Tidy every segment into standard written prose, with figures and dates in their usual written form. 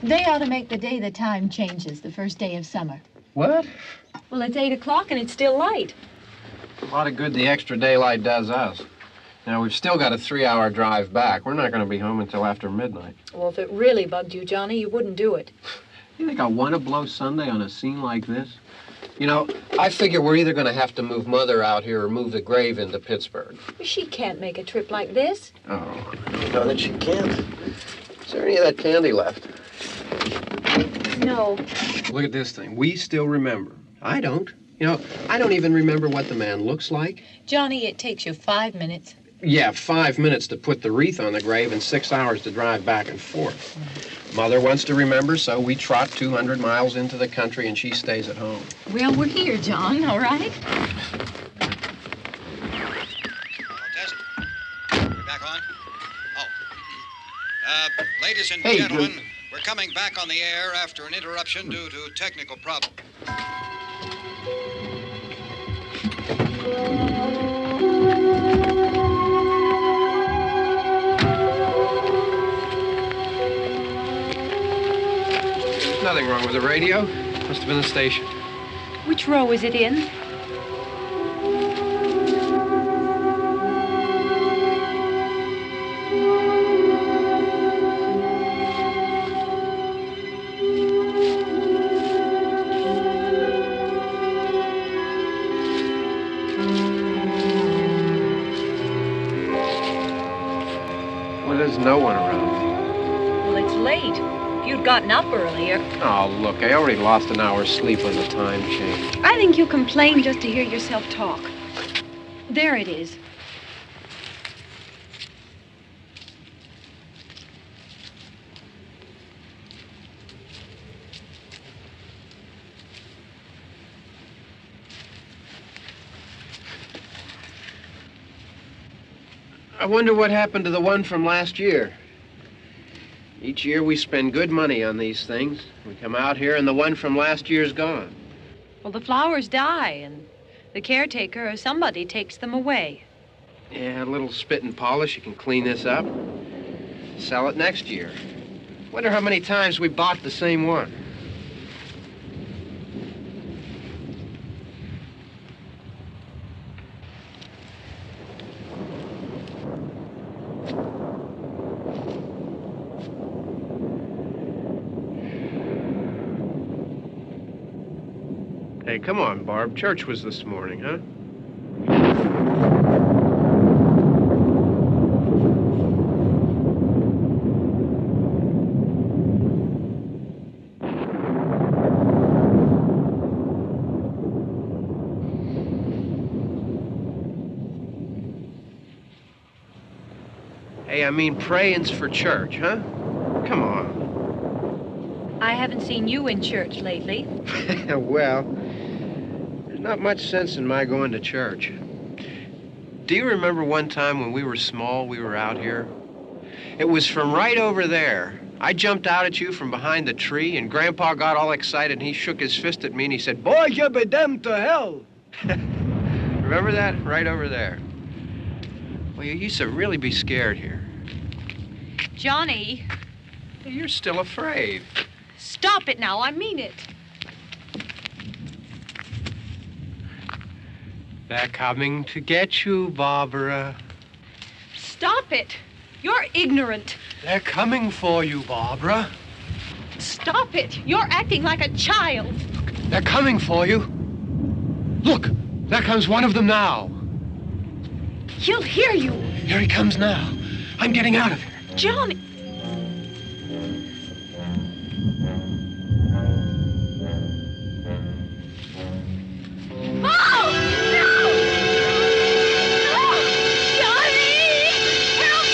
They ought to make the day the time changes, the first day of summer. What? Well, it's 8 o'clock and it's still light. A lot of good the extra daylight does us. Now, we've still got a 3-hour drive back. We're not going to be home until after midnight. Well, if it really bugged you, Johnny, you wouldn't do it. You think I want to blow Sunday on a scene like this? You know, I figure we're either going to have to move Mother out here or move the grave into Pittsburgh. She can't make a trip like this. Oh, I don't know that she can't. Is there any of that candy left? No. Look at this thing. We still remember. I don't. You know, I don't even remember what the man looks like. Johnny, it takes you 5 minutes. Yeah, 5 minutes to put the wreath on the grave and 6 hours to drive back and forth. Mother wants to remember, so we trot 200 miles into the country and she stays at home. Well, we're here, John, all right? Test. We're back on? Oh. Ladies and Hey, gentlemen, good. we're coming back on the air after an interruption due to technical problem. There's nothing wrong with the radio. Must have been the station. Which row is it in? Well, there's no one around. Well, it's late. If you'd gotten up earlier. Oh, look, I already lost an hour's sleep when the time changed. I think you complain just to hear yourself talk. There it is. I wonder what happened to the one from last year. Each year we spend good money on these things. We come out here and the one from last year's gone. Well, the flowers die, and the caretaker or somebody takes them away. Yeah, a little spit and polish, you can clean this up. Sell it next year. Wonder how many times we bought the same one. Hey, come on, Barb. Church was this morning, huh? Hey, I mean, praying's for church, huh? Come on. I haven't seen you in church lately. Well, there's not much sense in my going to church. Do you remember one time when we were small, we were out here? It was from right over there. I jumped out at you from behind the tree, and Grandpa got all excited, and he shook his fist at me, and he said, "Boy, you be damned to hell." Remember that? Right over there. Well, you used to really be scared here. Johnny, You're still afraid. stop it now. I mean it. They're coming to get you, Barbara. Stop it. You're ignorant. They're coming for you, Barbara. Stop it. You're acting like a child. They're coming for you. Look, there comes one of them now. He'll hear you. Here he comes now. I'm getting out of here. Johnny. Oh! No! No! Johnny! Help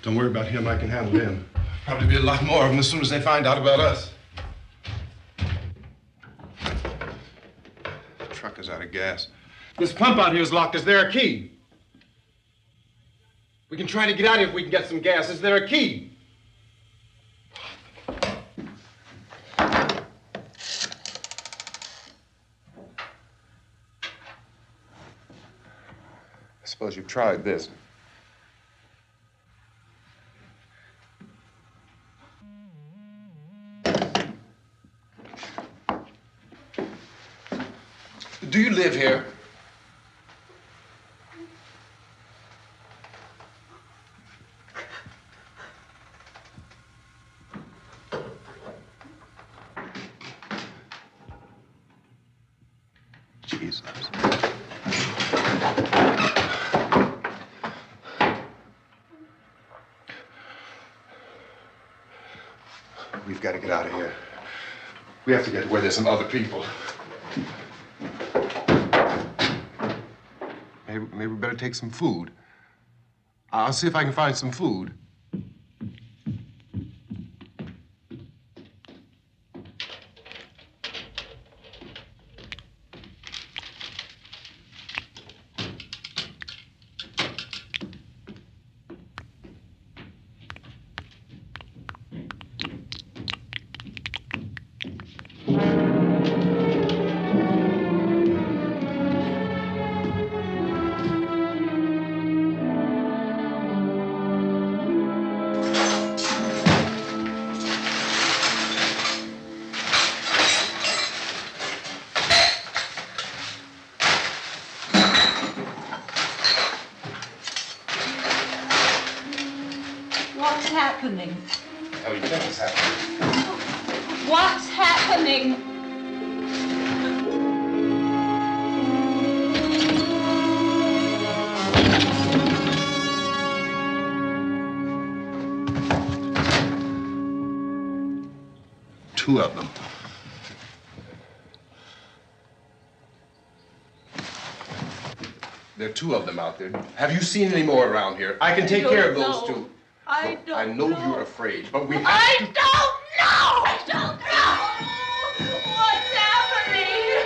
Don't worry about him. I can handle him. Probably be a lot more of them as soon as they find out about us. The truck is out of gas. This pump out here is locked. Is there a key? We can try to get out here if we can get some gas. Is there a key? I suppose you've tried this. Do you live here? Jesus. We've got to get out of here. We have to get to where there's some other people. Maybe we better take some food. I'll see if I can find some food. happening? How do you think it's happening? What's happening? Two of them. There are two of them out there. Have you seen any more around here? I can take care of those two. I don't I know you're afraid, but we have to... I don't know! I don't know! What's happening?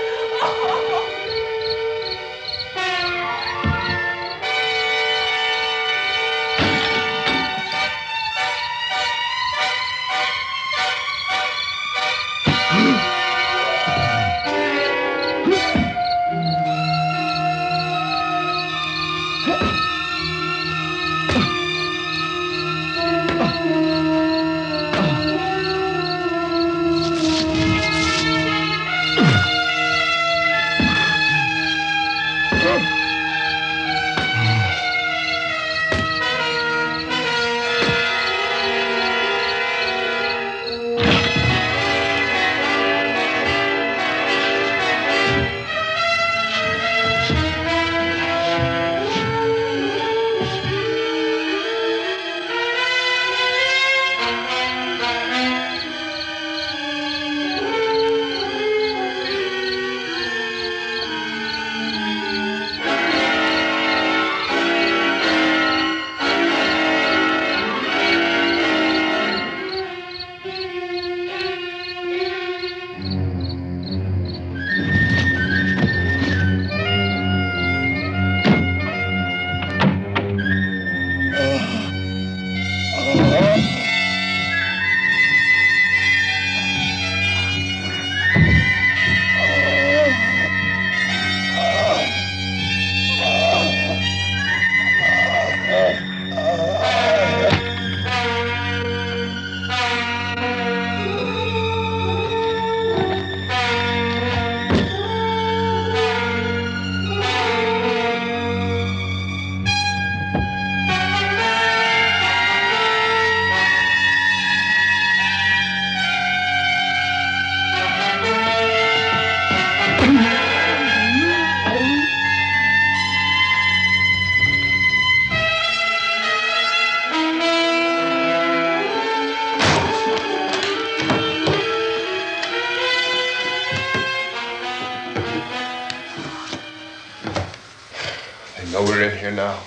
know we're in here now.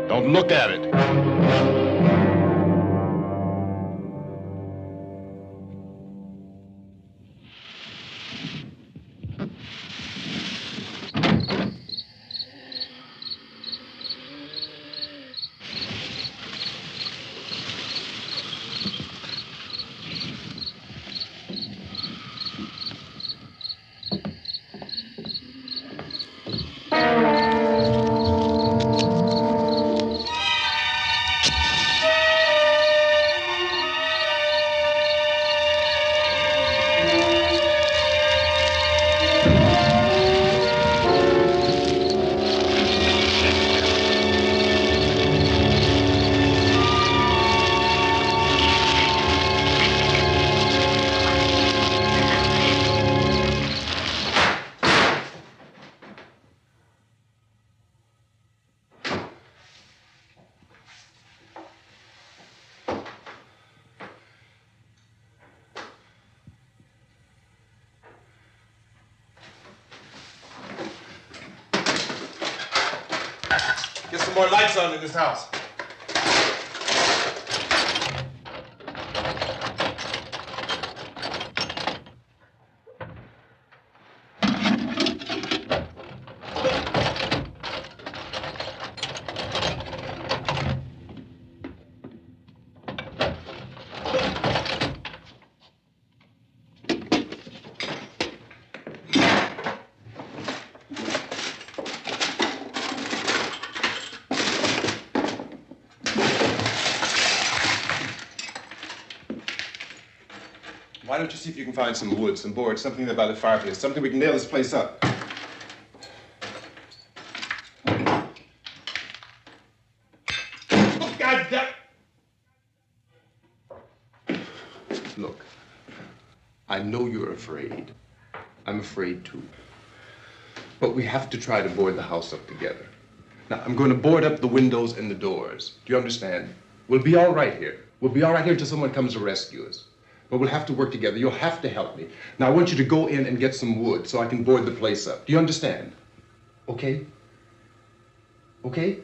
Don't look at it. Get some more lights on in this house. don't you see if you can find some wood, some board, something there by the fireplace, something we can nail this place up. Oh, God damn! Look, I know you're afraid. I'm afraid too. But we have to try to board the house up together. Now, I'm going to board up the windows and the doors. Do you understand? We'll be all right here. We'll be all right here until someone comes to rescue us. But we'll have to work together. You'll have to help me. Now, I want you to go in and get some wood so I can board the place up. Do you understand? Okay? Okay?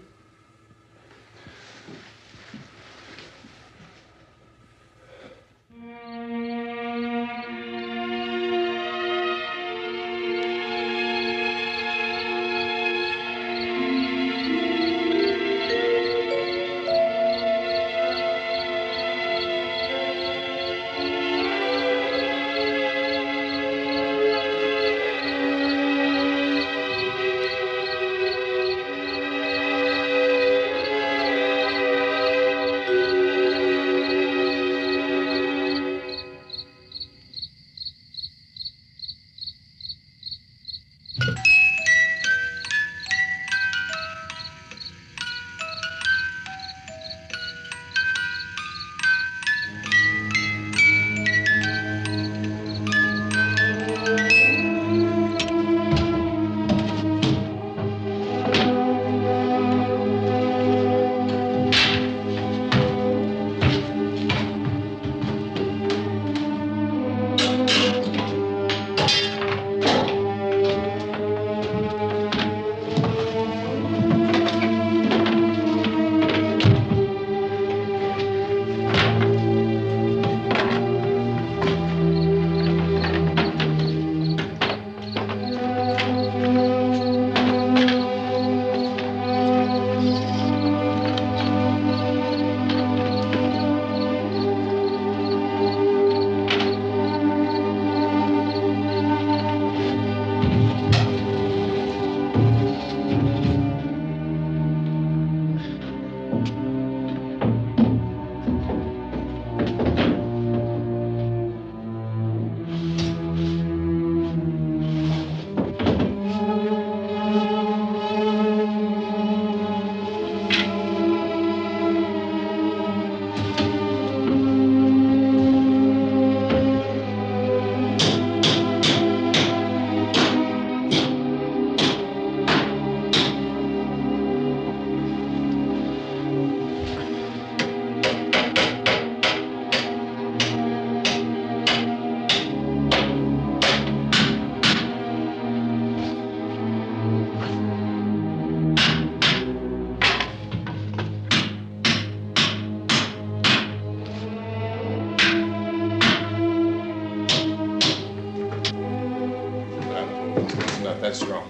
That's strong.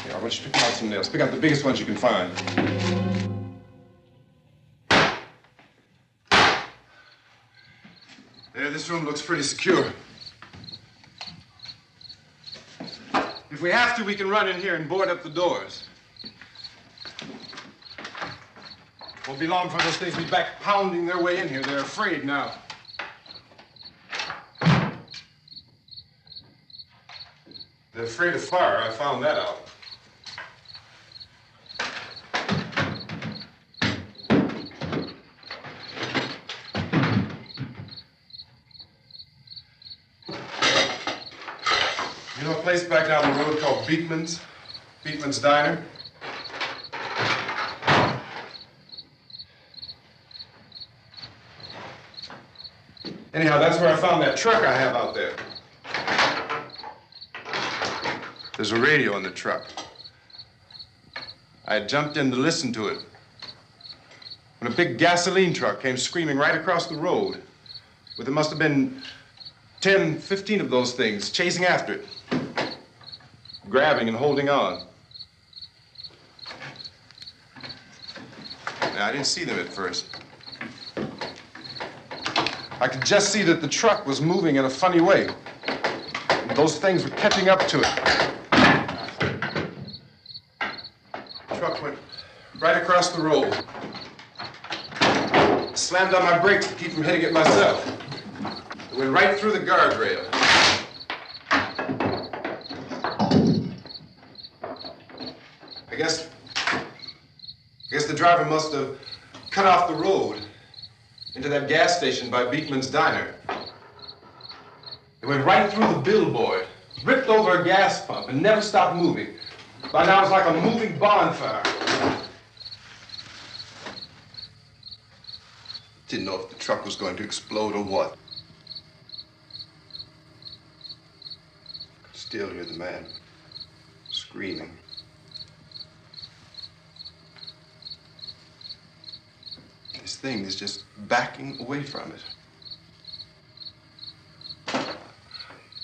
Here, I want you to pick out some nails. Pick out the biggest ones you can find. There, this room looks pretty secure. If we have to, we can run in here and board up the doors. Won't be long before those things be back pounding their way in here. They're afraid now. They're afraid of fire. I found that out. You know a place back down the road called Beekman's? Beekman's Diner? Anyhow, that's where I found that truck I have out there. There's a radio in the truck. I had jumped in to listen to it when a big gasoline truck came screaming right across the road with there must have been 10, 15 of those things chasing after it, grabbing and holding on. Now, I didn't see them at first. I could just see that the truck was moving in a funny way. And those things were catching up to it. The truck went right across the road. Slammed on my brakes to keep from hitting it myself. It went right through the guardrail. I guess the driver must have cut off the road into that gas station by Beekman's Diner. It went right through the billboard, ripped over a gas pump, and never stopped moving. By now, it's like a moving bonfire. Didn't know if the truck was going to explode or what. Could still hear the man screaming. This thing is just backing away from it.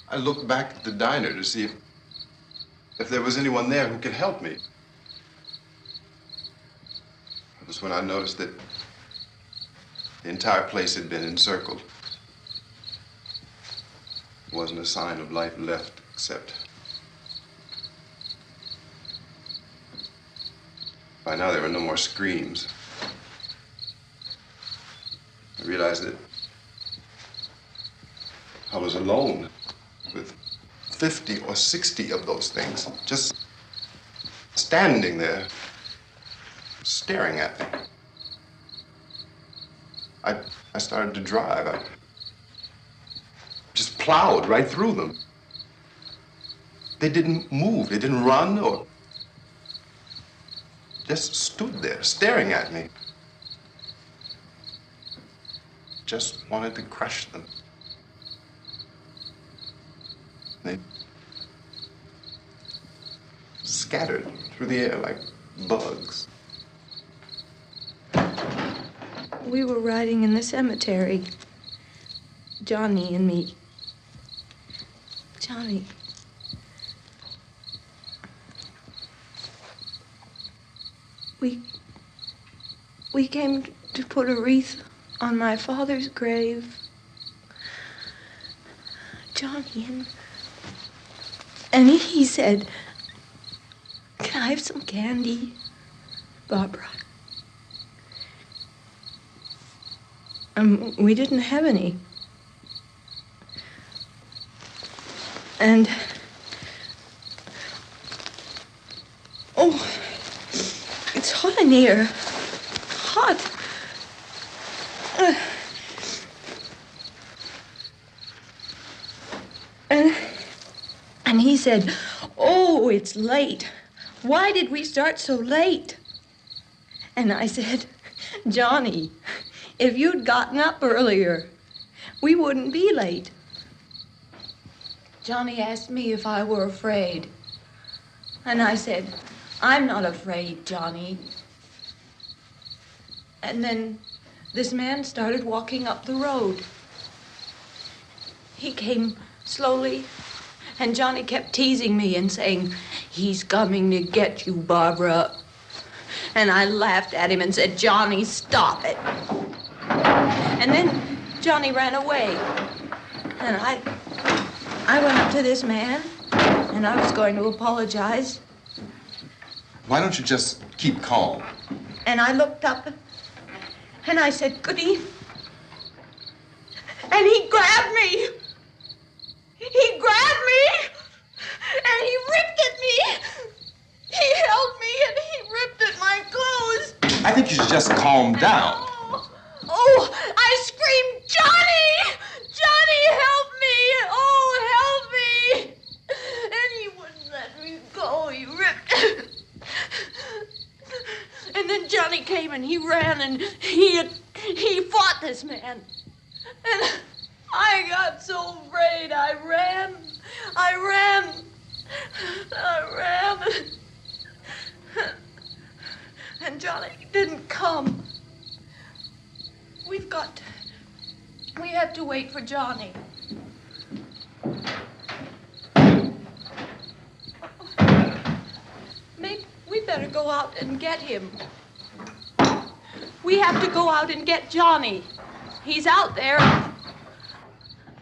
I looked back at the diner to see if there was anyone there who could help me. It was when I noticed that the entire place had been encircled. There wasn't a sign of life left except... By now there were no more screams. I realized that I was alone with 50 or 60 of those things, just standing there, staring at me. I started to drive. I just plowed right through them. They didn't move, they didn't run or just stood there staring at me. Just wanted to crush them. They scattered through the air like bugs. We were riding in the cemetery, Johnny and me. Johnny. We came to put a wreath on my father's grave. Johnny, and he said, "Can I have some candy, Barbara?" We didn't have any. And, oh, it's hot in here. Hot. And he said, "Oh, it's late. Why did we start so late?" And I said, "Johnny, if you'd gotten up earlier, we wouldn't be late." Johnny asked me if I were afraid. And I said, "I'm not afraid, Johnny." And then this man started walking up the road. He came slowly, and Johnny kept teasing me and saying, "He's coming to get you, Barbara." And I laughed at him and said, "Johnny, stop it." And then Johnny ran away. And I went up to this man, and I was going to apologize. Why don't you just keep calm? And I looked up, and I said, "Goody." And he grabbed me. He grabbed me, and he ripped at me. He held me, and he ripped at my clothes. I think you should just calm down. Oh, I screamed, "Johnny! Johnny, help me! Oh, help me!" And he wouldn't let me go. He ripped. And then Johnny came and he ran and he fought this man. And I got so afraid. I ran. And Johnny didn't come. We have to wait for Johnny. Maybe we better go out and get him. We have to go out and get Johnny. He's out there.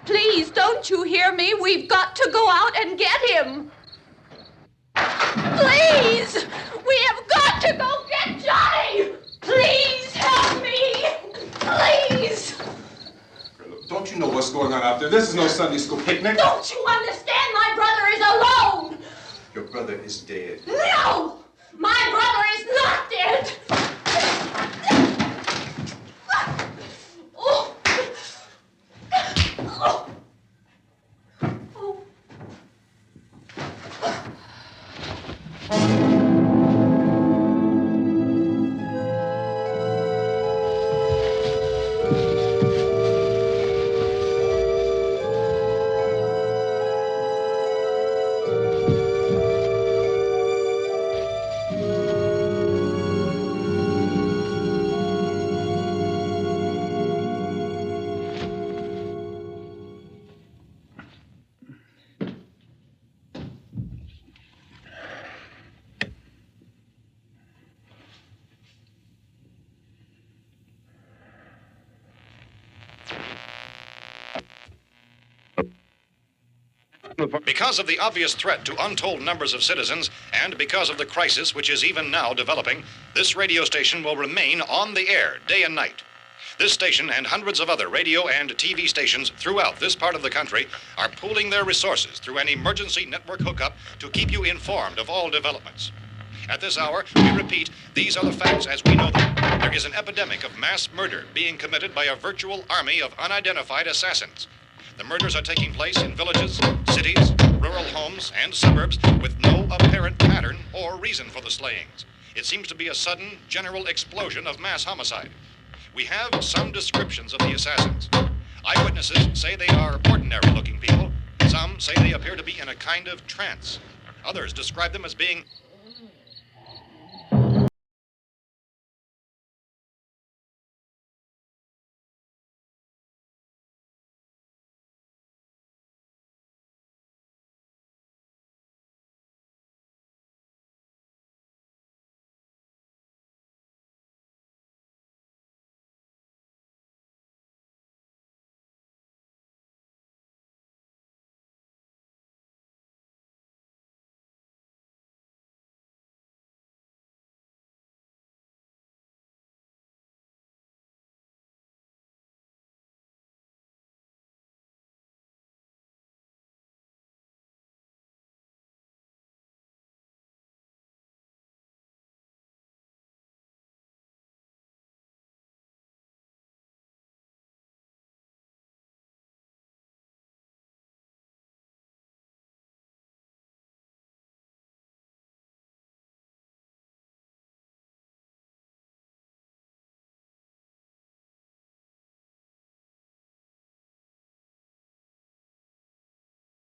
Please, don't you hear me? We've got to go out and get him. Please! We have got to go get Johnny! Please help me! Please! Look, Don't you know what's going on out there? This is no Sunday school picnic. Don't you understand? My brother is alone. Your brother is dead. No! My brother is not dead. Oh. Oh. Oh. Because of the obvious threat to untold numbers of citizens, and because of the crisis which is even now developing, this radio station will remain on the air day and night. This station and hundreds of other radio and TV stations throughout this part of the country are pooling their resources through an emergency network hookup to keep you informed of all developments. At this hour, we repeat, these are the facts as we know them. There is an epidemic of mass murder being committed by a virtual army of unidentified assassins. The murders are taking place in villages, cities, rural homes, and suburbs with no apparent pattern or reason for the slayings. It seems to be a sudden, general explosion of mass homicide. We have some descriptions of the assassins. Eyewitnesses say they are ordinary-looking people. Some say they appear to be in a kind of trance. Others describe them as being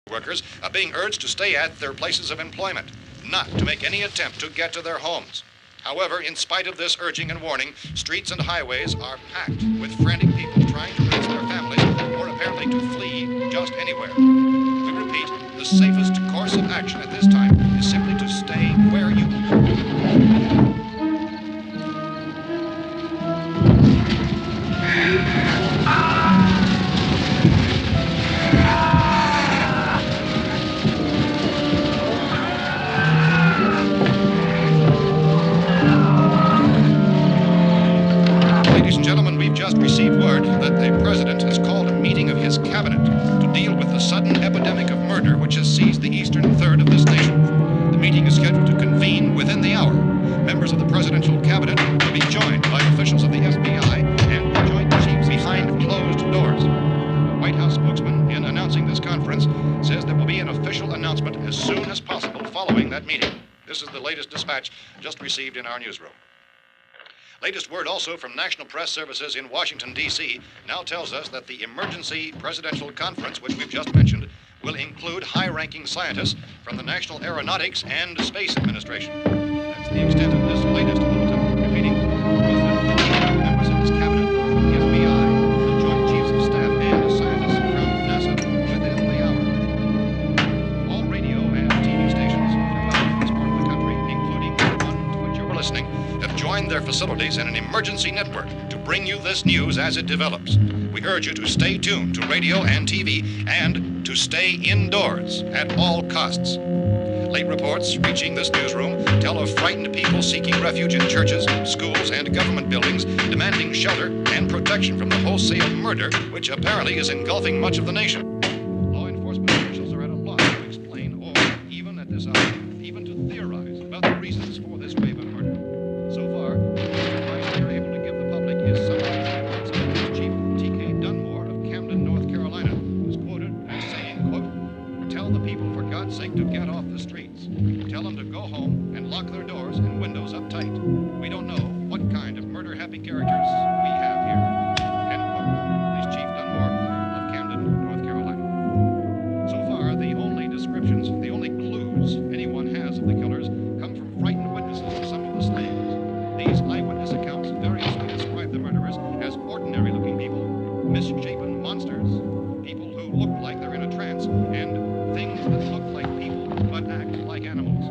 workers are being urged to stay at their places of employment, not to make any attempt to get to their homes. However, in spite of this urging and warning, streets and highways are packed with frantic people trying to reach their families or apparently to flee just anywhere. We repeat, the safest course of action at this time is simply to stay where you just received word that the president has called a meeting of his cabinet to deal with the sudden epidemic of murder which has seized the eastern third of this nation. The meeting is scheduled to convene within the hour. Members of the presidential cabinet will be joined by officials of the FBI and joint chiefs behind closed doors. The White House spokesman, in announcing this conference, says there will be an official announcement as soon as possible following that meeting. This is the latest dispatch just received in our newsroom. Latest word also from National Press Services in Washington, D.C. now tells us that the emergency presidential conference, which we've just mentioned, will include high-ranking scientists from the National Aeronautics and Space Administration. That's the extent of this latest bulletin. Repeating, President, members of his cabinet, the FBI, the Joint Chiefs of Staff, and scientists from NASA within the hour. All radio and TV stations throughout this part of the country, including the one to which you're listening, have joined their facilities in an emergency network to bring you this news as it develops. We urge you to stay tuned to radio and TV and to stay indoors at all costs. Late reports reaching this newsroom tell of frightened people seeking refuge in churches, schools, and government buildings, demanding shelter and protection from the wholesale murder which apparently is engulfing much of the nation. Law enforcement officials are at a loss to explain or, even at this hour, even to theorize about the reasons for this wave of murder. So far, the advice we are able to give the public is summarized by Inspector Chief T.K. Dunmore of Camden, North Carolina, who's quoted as saying, quote, "Tell the people, for God's sake, to get off the streets. Tell them to go home and lock their doors and windows up tight. We don't know what kind of murder-happy characters we have here." End quote. This Chief Dunmore of Camden, North Carolina. So far, the only descriptions, the only clues anyone has of the killers come from frightened witnesses to some of the slayings. These eyewitness accounts variously describe the murderers as ordinary-looking people, misshapen monsters, people who look like they're in a trance, and things that look like people but act like animals.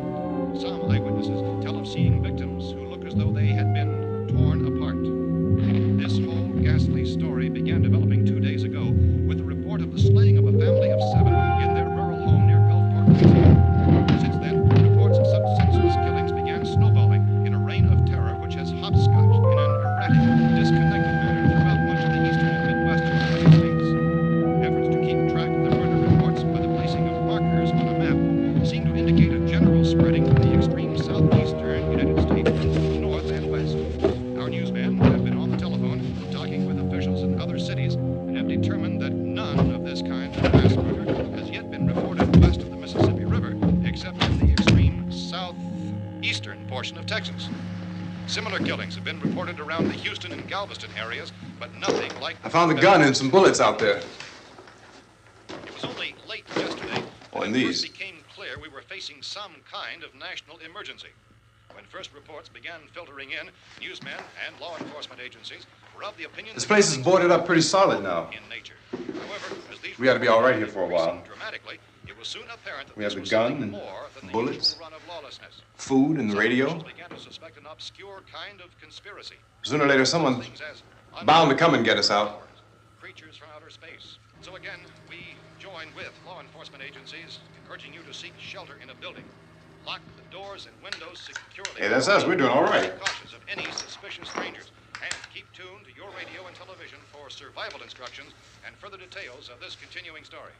Some eyewitnesses tell of seeing victims who look as though they had been torn apart. This whole ghastly story began developing 2 days ago with the report of the slaying of a family of 7 in their rural home near Gulfport, Louisiana. Since then, reports of such senseless killings began snowballing in a reign of terror which has hopscotched in an erratic, disconnected manner throughout much of the eastern and midwestern United States. Efforts to keep track of the murder reports by the placing of markers on a map seem to indicate a general spreading from the extreme southeastern United States to north and west. Our newsmen have been on the telephone talking with officials in other cities and have determined that none of this kind of mass murder has yet been reported west of the Mississippi River, except in the extreme southeastern portion of Texas. Similar killings have been reported around the Houston and Galveston areas, but nothing like... I found the gun and some bullets out there. It was only late yesterday Oh, that and it these. first became clear we were facing some kind of national emergency. When first reports began filtering in, newsmen and law enforcement agencies were of the opinion This that place is things boarded were up pretty solid now. in nature. However, as these We ought to be all right here for a while. reports dramatically, it was soon apparent that We have this the was gun something and more than the bullets, usual run of lawlessness. food and the Some radio. officials began to suspect an obscure kind of conspiracy. Sooner or later, someone's Things as bound to come and get us out. creatures from outer space. So again, we join with law enforcement agencies urging you to seek shelter in a building. Lock the doors and windows securely. Hey, that's us. We're doing all right. Be cautious of any suspicious strangers. And keep tuned to your radio and television for survival instructions and further details of this continuing story.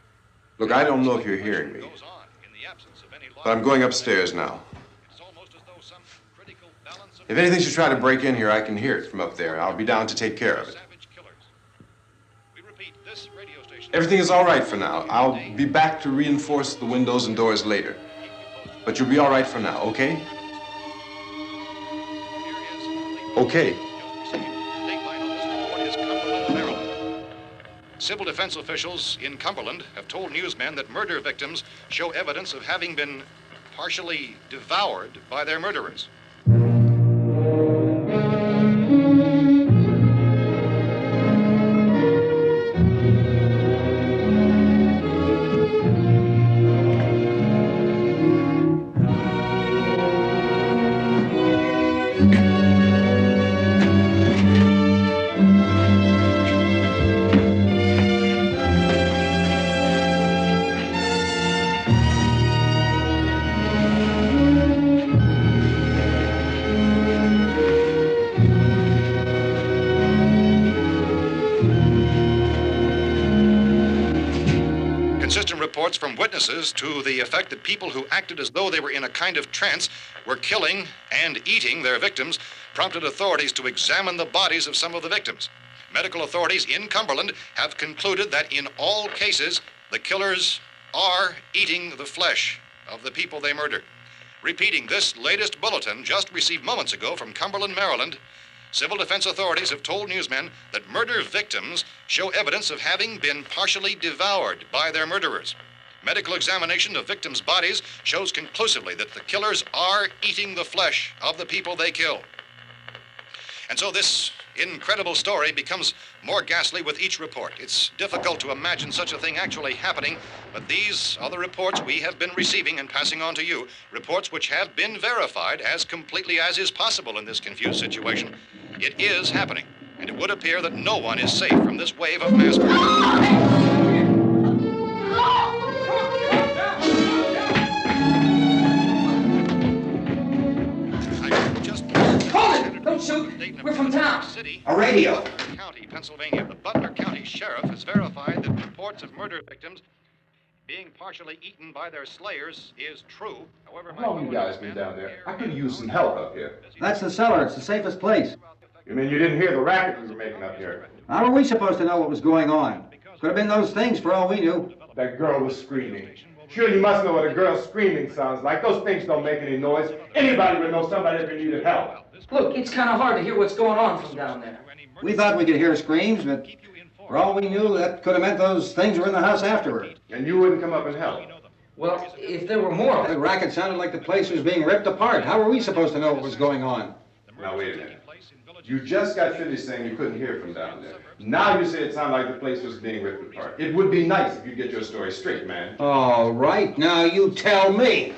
Look, I don't know if you're hearing me, Goes on in the absence of any but I'm going upstairs now. It's almost as though some critical balance of If anything should try to break in here, I can hear it from up there. I'll be down to take care of it. savage killers. We repeat, this radio station. Everything is all right for now. I'll be back to reinforce the windows and doors later. But you'll be all right for now, okay? Okay. Civil defense officials in Cumberland have told newsmen that murder victims show evidence of having been partially devoured by their murderers. Consistent reports from witnesses to the effect that people who acted as though they were in a kind of trance were killing and eating their victims prompted authorities to examine the bodies of some of the victims. Medical authorities in Cumberland have concluded that in all cases, the killers are eating the flesh of the people they murdered. Repeating this latest bulletin just received moments ago from Cumberland, Maryland, civil defense authorities have told newsmen that murder victims show evidence of having been partially devoured by their murderers. Medical examination of victims' bodies shows conclusively that the killers are eating the flesh of the people they kill. And so this incredible story becomes more ghastly with each report. It's difficult to imagine such a thing actually happening, but these are the reports we have been receiving and passing on to you, reports which have been verified as completely as is possible in this confused situation. It is happening, and it would appear that no one is safe from this wave of mass murder. city, A radio. County, Pennsylvania. The Butler County Sheriff has verified that reports of murder victims being partially eaten by their slayers is true. However, How long you guys been down there? I could use some help up here. That's the cellar. It's the safest place. You mean you didn't hear the racket we were making up here? How were we supposed to know what was going on? Could have been those things for all we knew. That girl was screaming. Sure, you must know what a girl screaming sounds like. Those things don't make any noise. Anybody would know somebody ever needed help. Look, it's kind of hard to hear what's going on from down there. We thought we could hear screams, but for all we knew, that could have meant those things were in the house afterward. And you wouldn't come up and help? Well, if there were more... The racket sounded like the place was being ripped apart. How were we supposed to know what was going on? Now, wait a minute. You just got finished saying you couldn't hear from down there. Now you say it sounded like the place was being ripped apart. It would be nice if you get your story straight, man. All right, now you tell me.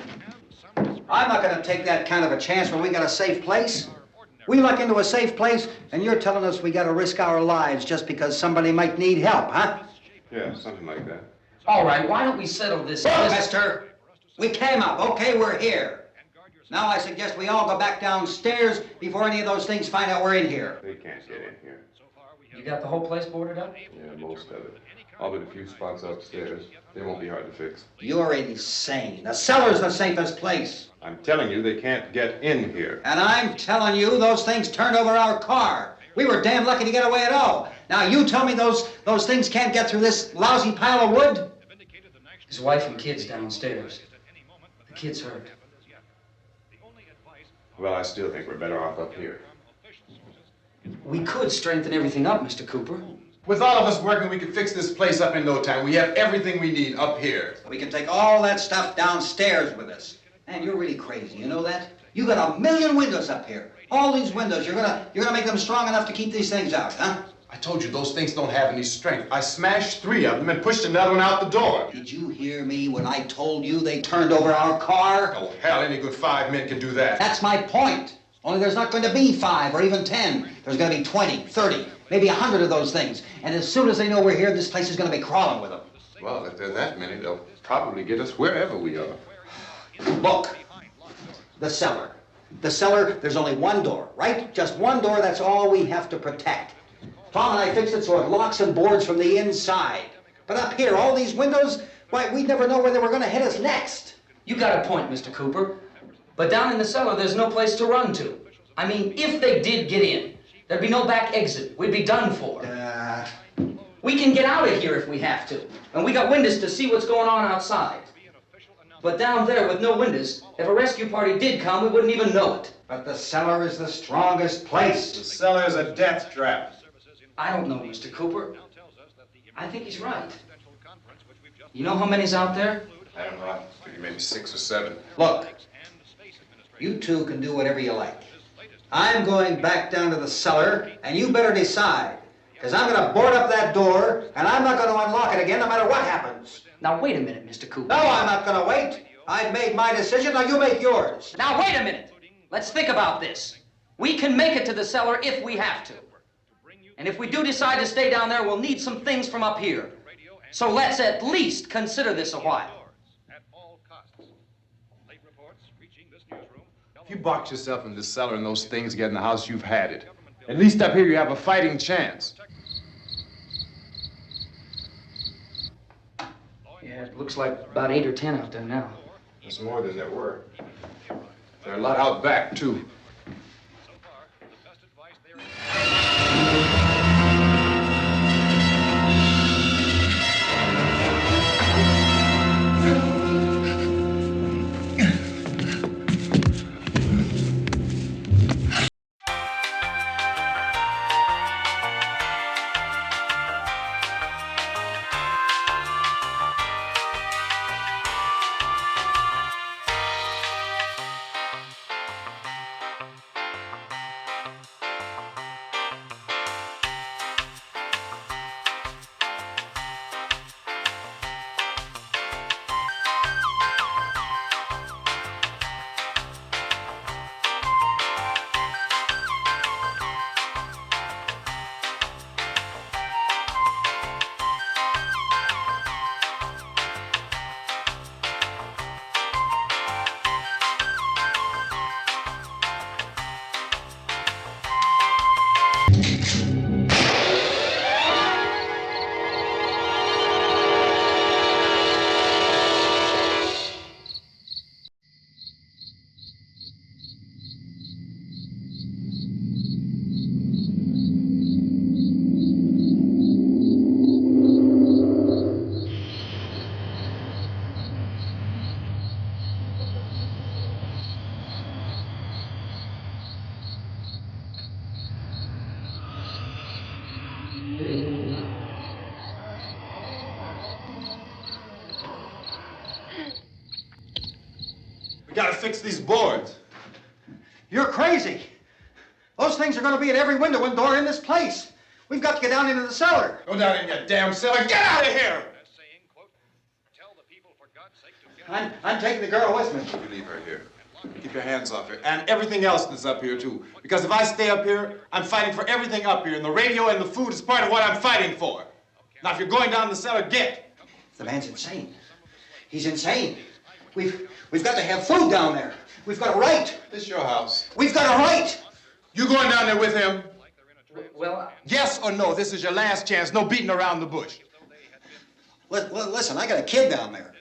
I'm not going to take that kind of a chance when we got a safe place. We luck into a safe place, and you're telling us we got to risk our lives just because somebody might need help, huh? Yeah, something like that. All right, why don't we settle this? Look, mister, we came up. Okay, we're here. Now I suggest we all go back downstairs before any of those things find out we're in here. They can't get in here. You got the whole place boarded up? Yeah, most of it. All but a few spots upstairs. They won't be hard to fix. You're insane. The cellar's the safest place. I'm telling you, they can't get in here. And I'm telling you, those things turned over our car. We were damn lucky to get away at all. Now you tell me those things can't get through this lousy pile of wood? His wife and kids downstairs. The kid's hurt. Well, I still think we're better off up here. We could strengthen everything up, Mr. Cooper. With all of us working, we could fix this place up in no time. We have everything we need up here. We can take all that stuff downstairs with us. Man, you're really crazy, you know that? You got 1,000,000 windows up here. All these windows, you're gonna make them strong enough to keep these things out, huh? I told you those things don't have any strength. I smashed 3 of them and pushed another one out the door. Did you hear me when I told you they turned over our car? Oh, hell, any good 5 men can do that. That's my point. Only there's not going to be 5 or even 10. There's going to be 20, 30, maybe 100 of those things. And as soon as they know we're here, this place is going to be crawling with them. Well, if there are that many, they'll probably get us wherever we are. Look, the cellar. The cellar, there's only one door, right? Just one door, that's all we have to protect. Tom and I fixed it so it locks and boards from the inside. But up here, all these windows, why, we'd never know where they were going to hit us next. You got a point, Mr. Cooper. But down in the cellar, there's no place to run to. I mean, if they did get in, there'd be no back exit. We'd be done for. We can get out of here if we have to. And we got windows to see what's going on outside. But down there with no windows, if a rescue party did come, we wouldn't even know it. But the cellar is the strongest place. The cellar is a death trap. I don't know, Mr. Cooper. I think he's right. You know how many's out there? I don't know. Maybe 6 or 7. Look, you two can do whatever you like. I'm going back down to the cellar, and you better decide. Because I'm going to board up that door, and I'm not going to unlock it again no matter what happens. Now, wait a minute, Mr. Cooper. No, I'm not going to wait. I've made my decision, now you make yours. Now, wait a minute. Let's think about this. We can make it to the cellar if we have to. And if we do decide to stay down there, we'll need some things from up here. So let's at least consider this a while. If you box yourself in this cellar and those things get in the house, you've had it. At least up here you have a fighting chance. Yeah, it looks like about 8 or 10 out there now. There's more than there were. There are a lot out back, too. We gotta fix these boards. You're crazy. Those things are going to be at every window and door in this place. We've got to get down into the cellar. Go down in your damn cellar. Get out of here! I'm taking the girl with me. You leave her here. Keep your hands off her. And everything else that's up here, too. Because if I stay up here, I'm fighting for everything up here. And the radio and the food is part of what I'm fighting for. Now, if you're going down the cellar, get. The man's insane. He's insane. We've got to have food down there. We've got a right. This is your house. We've got a right. You going down there with him? Well, yes or no? This is your last chance. No beating around the bush. Listen, I got a kid down there.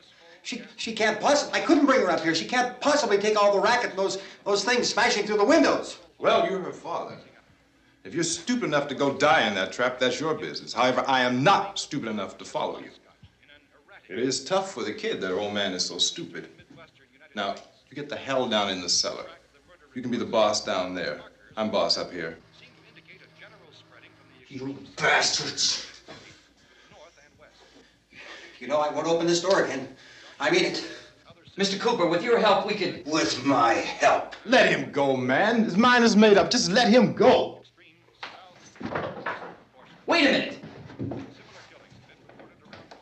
She can't possibly. I couldn't bring her up here. She can't possibly take all the racket and those things smashing through the windows. Well, you're her father. If you're stupid enough to go die in that trap, that's your business. However, I am not stupid enough to follow you. It is tough for the kid that her old man is so stupid. Now, you get the hell down in the cellar. You can be the boss down there. I'm boss up here. You bastards. You know, I won't open this door again. I mean it. Mr. Cooper, with your help, we could... With my help. Let him go, man. His mind is made up. Just let him go. Wait a minute.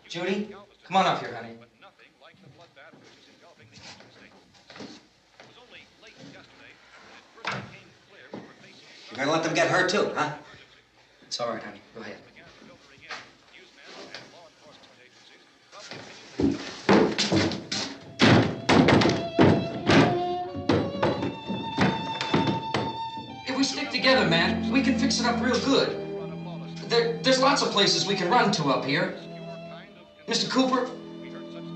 Judy, come on up here, honey. You're gonna let them get hurt too, huh? It's all right, honey. Go ahead. If we stick together, man, we can fix it up real good. There's lots of places we can run to up here. Mr. Cooper,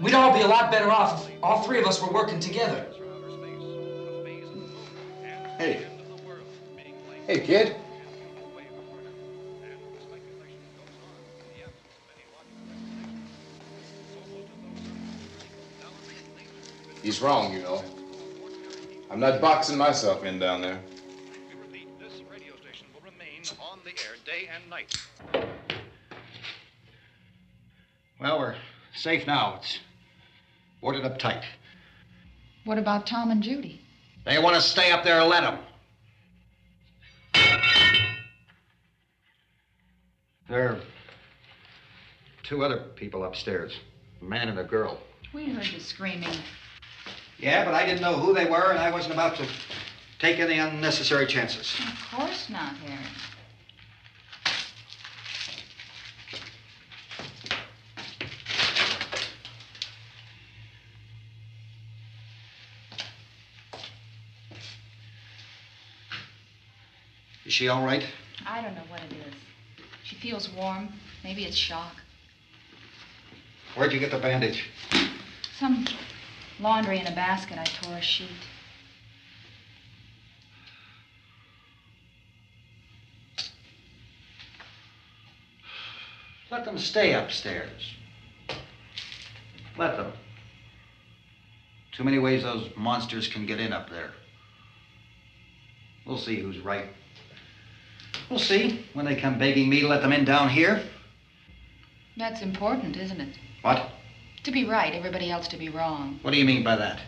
we'd all be a lot better off if all three of us were working together. Hey. Hey, kid. He's wrong, you know. I'm not boxing myself in down there. This radio station will remain on the air day and night. Well, we're safe now. It's boarded up tight. What about Tom and Judy? They want to stay up there, let them. There are two other people upstairs, a man and a girl. We heard you screaming. Yeah, but I didn't know who they were, and I wasn't about to take any unnecessary chances. Of course not, Harry. Is she all right? I don't know what it is. She feels warm. Maybe it's shock. Where'd you get the bandage? Some laundry in a basket. I tore a sheet. Let them stay upstairs. Let them. Too many ways those monsters can get in up there. We'll see who's right. We'll see when they come begging me to let them in down here. That's important, isn't it? What? To be right, everybody else to be wrong. What do you mean by that?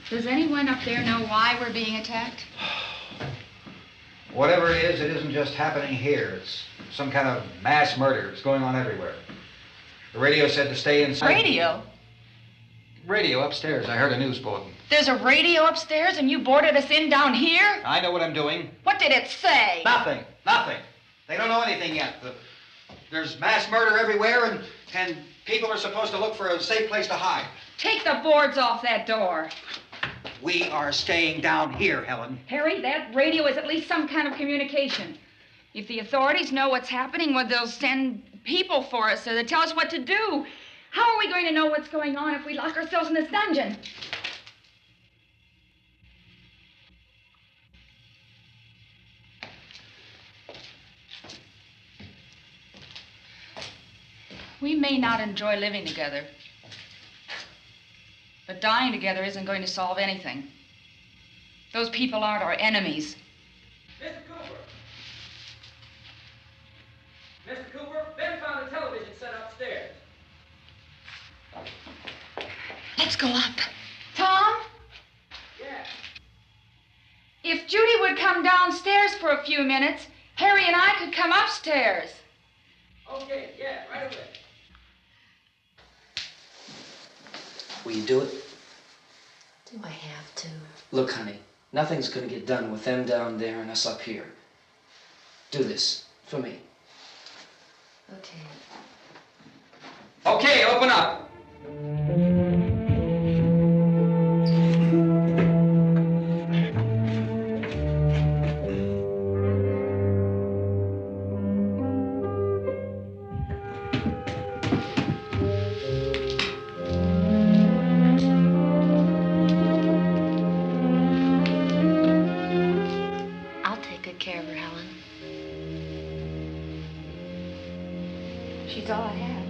Does anyone up there know why we're being attacked? Whatever it isn't just happening here. It's some kind of mass murder. It's going on everywhere. The radio said to stay inside. Radio? Radio upstairs. I heard a news bulletin. There's a radio upstairs and you boarded us in down here? I know what I'm doing. What did it say? Nothing. Nothing. They don't know anything yet. There's mass murder everywhere, and people are supposed to look for a safe place to hide. Take the boards off that door. We are staying down here, Helen. Harry, that radio is at least some kind of communication. If the authorities know what's happening, well, they'll send people for us so they'll tell us what to do. How are we going to know what's going on if we lock ourselves in this dungeon? We may not enjoy living together, but dying together isn't going to solve anything. Those people aren't our enemies. Mr. Cooper! Mr. Cooper, Ben found a television set upstairs. Let's go up. Tom? Yeah. If Judy would come downstairs for a few minutes, Harry and I could come upstairs. Okay, yeah, right away. Will you do it? Do I have to? Look, honey, nothing's gonna get done with them down there and us up here. Do this for me. Okay. Okay, open up. I'll take good care of her, Helen. She's all I have.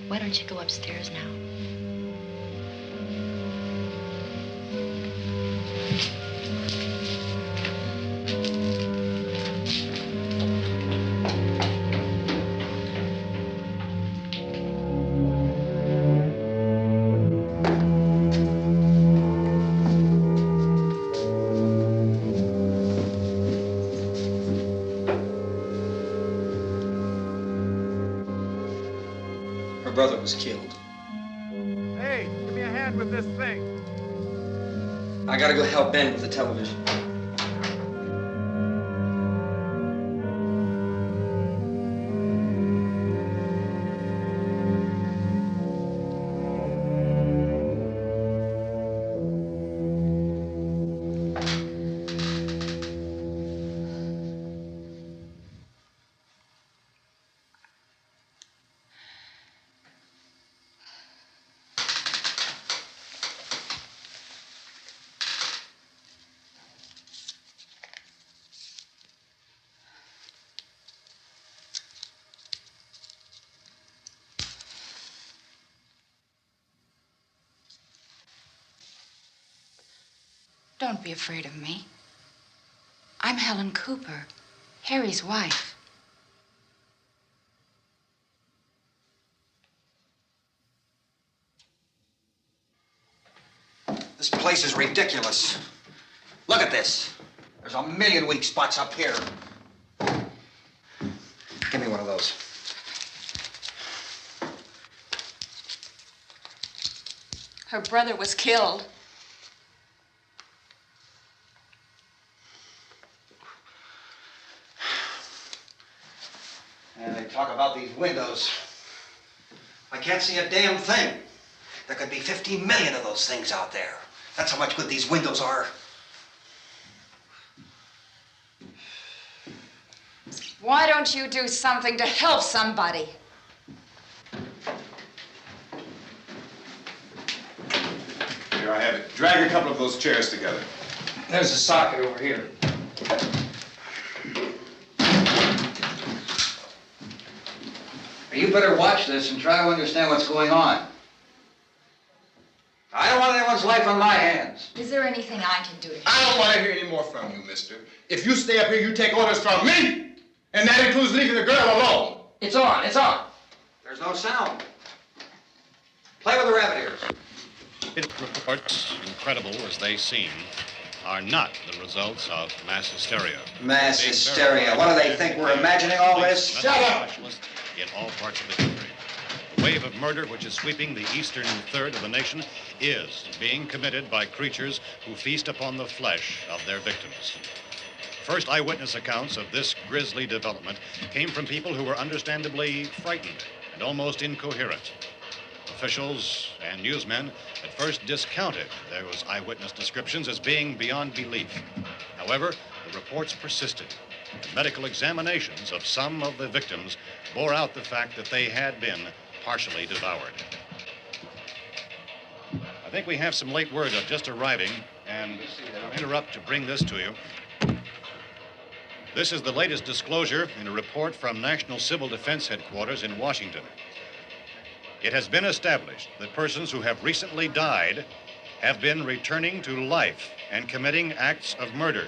Why don't you go upstairs now? Her brother was killed. Hey, give me a hand with this thing. I gotta go help Ben with the television. Don't be afraid of me. I'm Helen Cooper, Harry's wife. This place is ridiculous. Look at this. There's a million weak spots up here. Give me one of those. Her brother was killed. And they talk about these windows. I can't see a damn thing. There could be 50 million of those things out there. That's how much good these windows are. Why don't you do something to help somebody? Here, I have it. Drag a couple of those chairs together. There's a socket over here. You better watch this and try to understand what's going on. I don't want anyone's life on my hands. Is there anything I can do to help? I don't want to hear any more from you, mister. If you stay up here, you take orders from me. And that includes leaving the girl alone. It's on, it's on. There's no sound. Play with the rabbit ears. Reports, incredible as they seem, are not the results of mass hysteria. Mass hysteria. What do they think? We're imagining all this? Shut up! In all parts of the country. The wave of murder which is sweeping the eastern third of the nation is being committed by creatures who feast upon the flesh of their victims. First eyewitness accounts of this grisly development came from people who were understandably frightened and almost incoherent. The officials and newsmen at first discounted those eyewitness descriptions as being beyond belief. However, the reports persisted. The medical examinations of some of the victims bore out the fact that they had been partially devoured. I think we have some late word just arriving, and I'll interrupt to bring this to you. This is the latest disclosure in a report from National Civil Defense Headquarters in Washington. It has been established that persons who have recently died have been returning to life and committing acts of murder.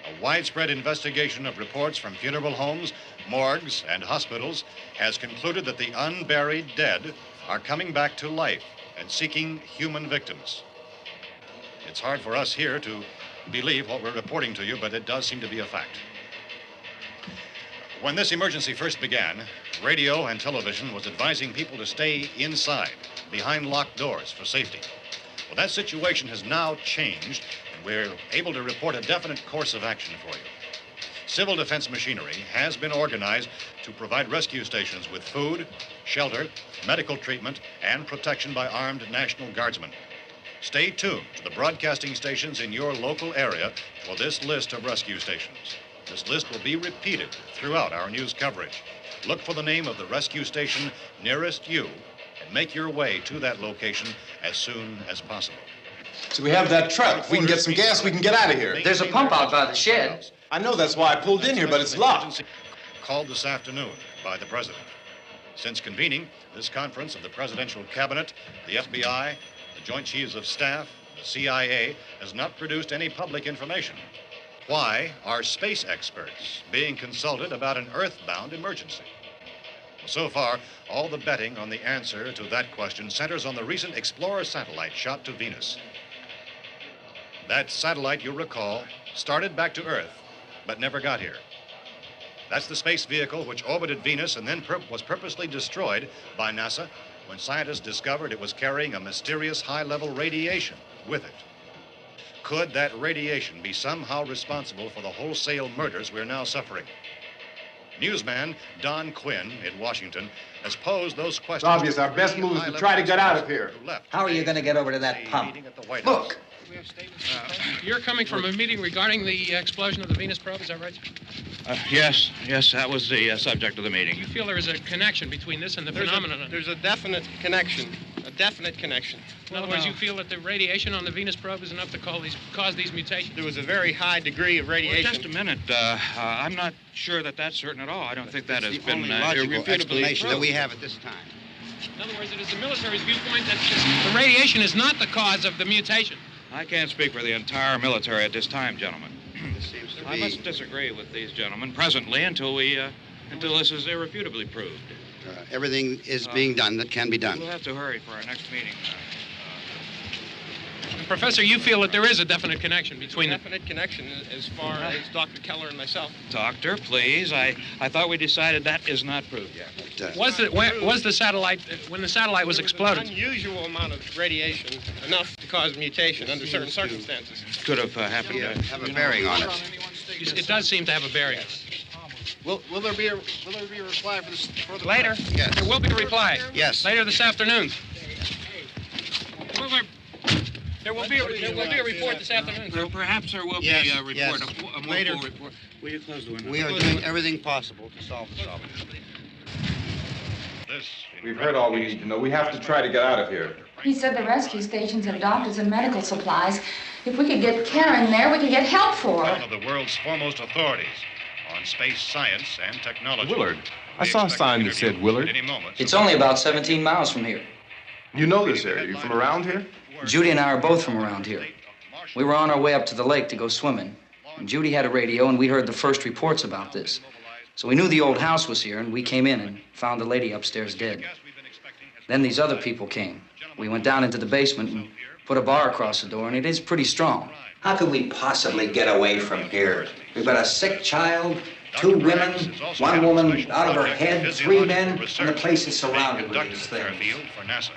A widespread investigation of reports from funeral homes, morgues, and hospitals has concluded that the unburied dead are coming back to life and seeking human victims. It's hard for us here to believe what we're reporting to you, but it does seem to be a fact. When this emergency first began, radio and television was advising people to stay inside, behind locked doors for safety. Well, that situation has now changed, and we're able to report a definite course of action for you. Civil defense machinery has been organized to provide rescue stations with food, shelter, medical treatment, and protection by armed National Guardsmen. Stay tuned to the broadcasting stations in your local area for this list of rescue stations. This list will be repeated throughout our news coverage. Look for the name of the rescue station nearest you and make your way to that location as soon as possible. So we have that truck. If we can get some gas, we can get out of here. There's a pump out by the shed. I know, that's why I pulled in here, but it's locked. Called this afternoon by the President. Since convening this conference of the Presidential Cabinet, the FBI, the Joint Chiefs of Staff, the CIA has not produced any public information. Why are space experts being consulted about an earthbound emergency? So far, all the betting on the answer to that question centers on the recent Explorer satellite shot to Venus. That satellite, you'll recall, started back to Earth, but never got here. That's the space vehicle which orbited Venus and then was purposely destroyed by NASA when scientists discovered it was carrying a mysterious high-level radiation with it. Could that radiation be somehow responsible for the wholesale murders we're now suffering? Newsman Don Quinn in Washington has posed those questions. It's obvious our best move is to try to get out of here. How are you going to get over to that pump? Look! You're coming from a meeting regarding the explosion of the Venus probe, is that right? Yes, that was the subject of the meeting. You feel there is a connection between this and the phenomenon? There's a definite connection. In other words, you feel that the radiation on the Venus probe is enough to cause these mutations? There was a very high degree of radiation. Well, just a minute. I'm not sure that that's certain at all. I don't think that has been logical explanation that we proved. have at this time. In other words, it is the military's viewpoint that the radiation is not the cause of the mutation. I can't speak for the entire military at this time, gentlemen. This seems to I be... must disagree with these gentlemen presently until this is irrefutably proved. everything is being done that can be done. We'll have to hurry for our next meeting. Professor, you feel that there is a definite connection between them? Definite connection as far as Dr. Keller and myself. Doctor, please. I thought we decided that is not proved yet. Was the satellite, when the satellite was exploded? An unusual amount of radiation, enough to cause mutation under certain circumstances. Could have happened. Have a bearing on it. It does seem to have a bearing. Will there be a reply for this? Later? Yes. There will be a reply. Yes. Later this afternoon. There will be a report this afternoon. Well, perhaps there will be a report, yes. a more Later. full report. Will you close the window? We are doing everything possible to solve the problem. We've heard all we need to know. We have to try to get out of here. He said the rescue stations have doctors and medical supplies. If we could get care in there, we could get help for her. One of the world's foremost authorities on space science and technology. Willard. I saw a sign that said Willard. It's only about 17 miles from here. You know this area. You from around here? Judy and I are both from around here. We were on our way up to the lake to go swimming. And Judy had a radio, and we heard the first reports about this. So we knew the old house was here, and we came in and found the lady upstairs dead. Then these other people came. We went down into the basement and put a bar across the door, and it is pretty strong. How could we possibly get away from here? We've got a sick child, 2 women, 1 woman out of her head, 3 men, and the place is surrounded with these things. For NASA.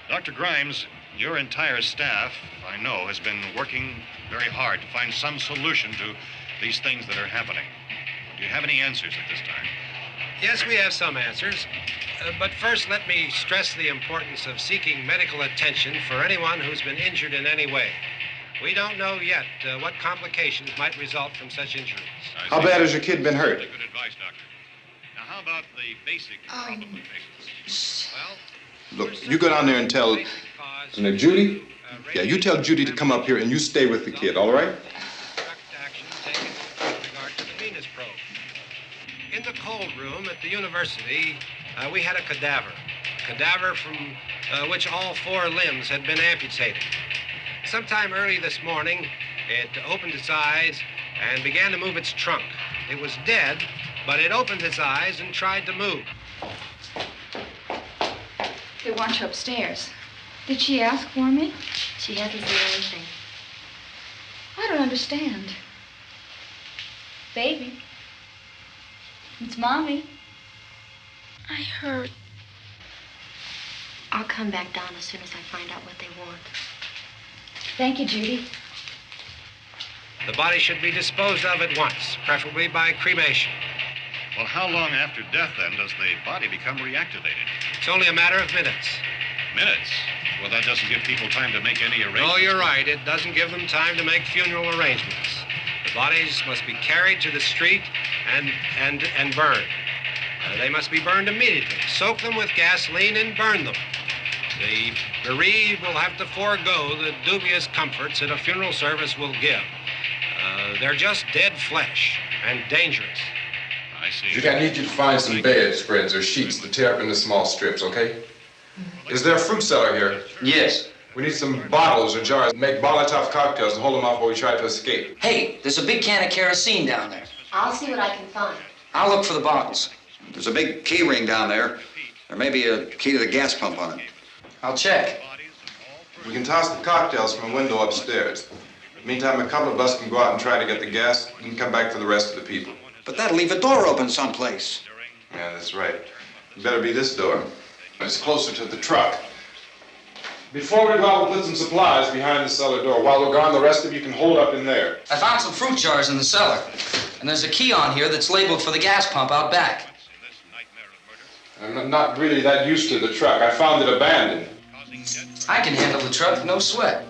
Dr. Grimes, your entire staff, I know, has been working very hard to find some solution to these things that are happening. Do you have any answers at this time? Yes, we have some answers. But first, let me stress the importance of seeking medical attention for anyone who's been injured in any way. We don't know yet what complications might result from such injuries. How bad has your kid been hurt? Good advice, Doctor. Now, how about the basic problem of patients? Well, Look, you go down there and tell... Now, Judy? Yeah, you tell Judy to come up here and you stay with the kid, all right? In the cold room at the university, we had a cadaver from which all 4 limbs had been amputated. Sometime early this morning, it opened its eyes and began to move its trunk. It was dead, but it opened its eyes and tried to move. They want you upstairs. Did she ask for me? She hasn't said anything. I don't understand. Baby. It's Mommy. I heard. I'll come back down as soon as I find out what they want. Thank you, Judy. The body should be disposed of at once, preferably by cremation. Well, how long after death, then, does the body become reactivated? It's only a matter of minutes. Minutes? Well, that doesn't give people time to make any arrangements. Oh, you're right. It doesn't give them time to make funeral arrangements. The bodies must be carried to the street and burned. They must be burned immediately. Soak them with gasoline and burn them. The bereaved will have to forego the dubious comforts that a funeral service will give. They're just dead flesh and dangerous. I see. Judy, I need you to find some bedspreads or sheets to tear up into small strips, okay? Is there a fruit cellar here? Yes. We need some bottles or jars to make Molotov cocktails and hold them off while we try to escape. Hey, there's a big can of kerosene down there. I'll see what I can find. I'll look for the bottles. There's a big key ring down there. There may be a key to the gas pump on it. I'll check. We can toss the cocktails from a window upstairs. Meantime, a couple of us can go out and try to get the gas and come back for the rest of the people. But that'll leave a door open someplace. Yeah, that's right. It better be this door. It's closer to the truck. Before we go out, we'll put some supplies behind the cellar door. While we're gone, the rest of you can hold up in there. I found some fruit jars in the cellar. And there's a key on here that's labeled for the gas pump out back. I'm not really that used to the truck. I found it abandoned. I can handle the truck, no sweat.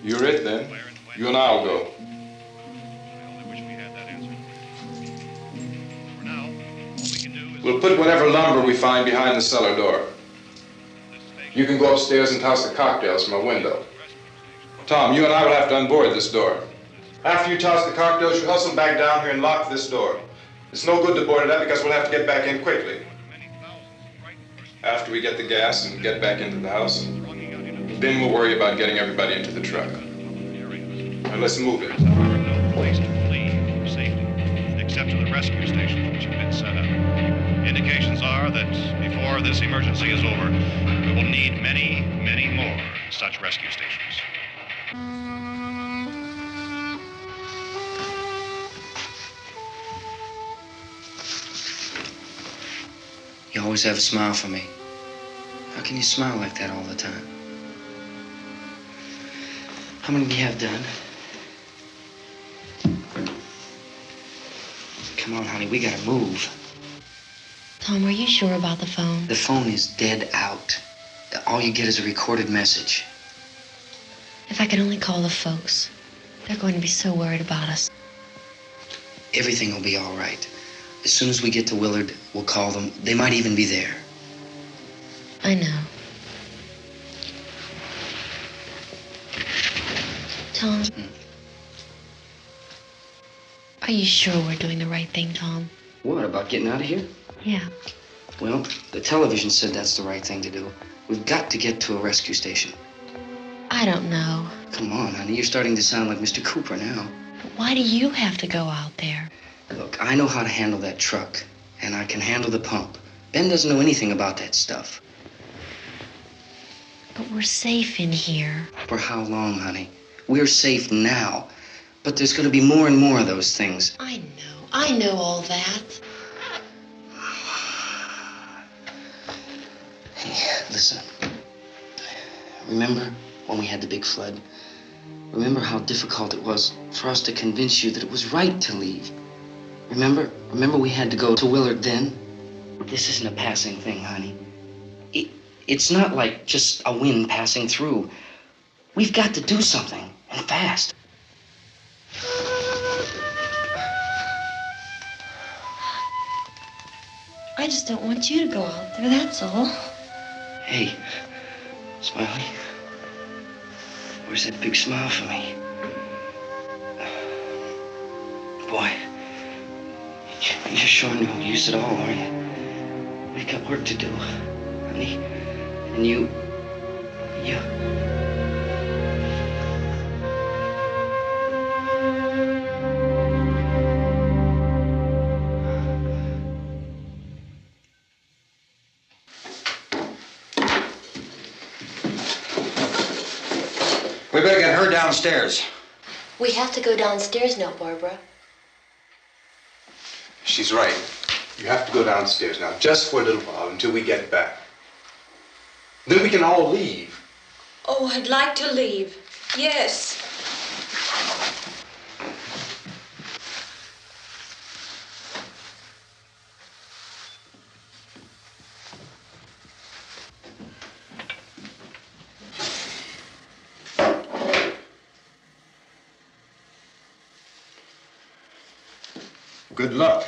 You're it, then. You and I'll go. We'll put whatever lumber we find behind the cellar door. You can go upstairs and toss the cocktails from a window. Tom, you and I will have to unboard this door. After you toss the cocktails, you hustle back down here and lock this door. It's no good to board it up because we'll have to get back in quickly. After we get the gas and get back into the house, then we'll worry about getting everybody into the truck. Now let's move it. No place to flee for safety, except to the rescue stations which have been set up. Indications are that before this emergency is over, we will need many, many more such rescue stations. You always have a smile for me. How can you smile like that all the time? How many do you have done? Come on, honey, we gotta move. Tom, are you sure about the phone? The phone is dead out. All you get is a recorded message. If I could only call the folks. They're going to be so worried about us. Everything will be all right. As soon as we get to Willard, we'll call them. They might even be there. I know. Tom? Are you sure we're doing the right thing, Tom? What, about getting out of here? Yeah. Well, the television said that's the right thing to do. We've got to get to a rescue station. I don't know. Come on, honey, you're starting to sound like Mr. Cooper now. But why do you have to go out there? Look, I know how to handle that truck, and I can handle the pump. Ben doesn't know anything about that stuff. But we're safe in here. For how long, honey? We're safe now. But there's going to be more and more of those things. I know all that. Hey, listen. Remember when we had the big flood? Remember how difficult it was for us to convince you that it was right to leave? Remember we had to go to Willard then? This isn't a passing thing, honey. It's not like just a wind passing through. We've got to do something, and fast. I just don't want you to go out there, that's all. Hey, Smiley. Where's that big smile for me? Boy, you're sure no use at all, are you? We've got work to do, honey. And you... We better get her downstairs. We have to go downstairs now, Barbara. She's right. You have to go downstairs now, just for a little while, until we get back. Then we can all leave. Oh, I'd like to leave. Yes. Good luck.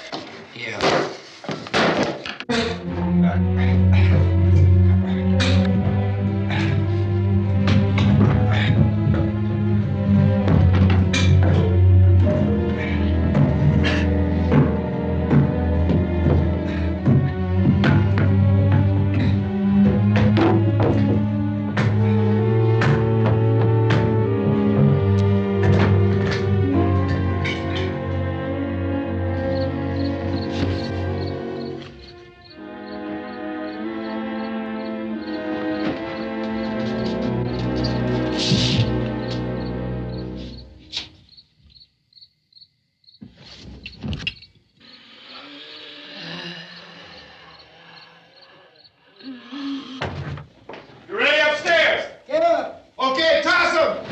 Yeah. You ready upstairs? Yeah. Okay, toss him.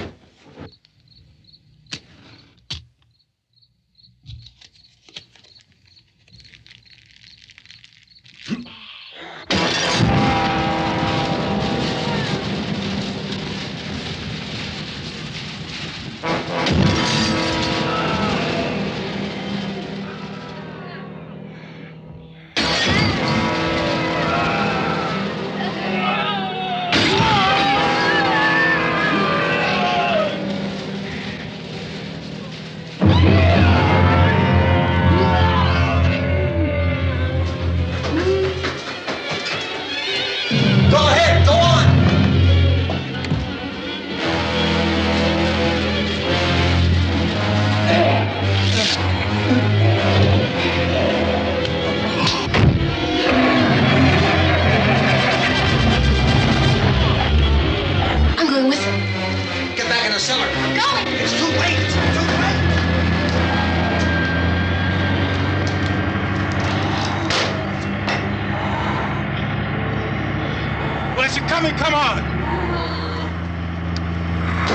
Come on!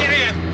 Get in!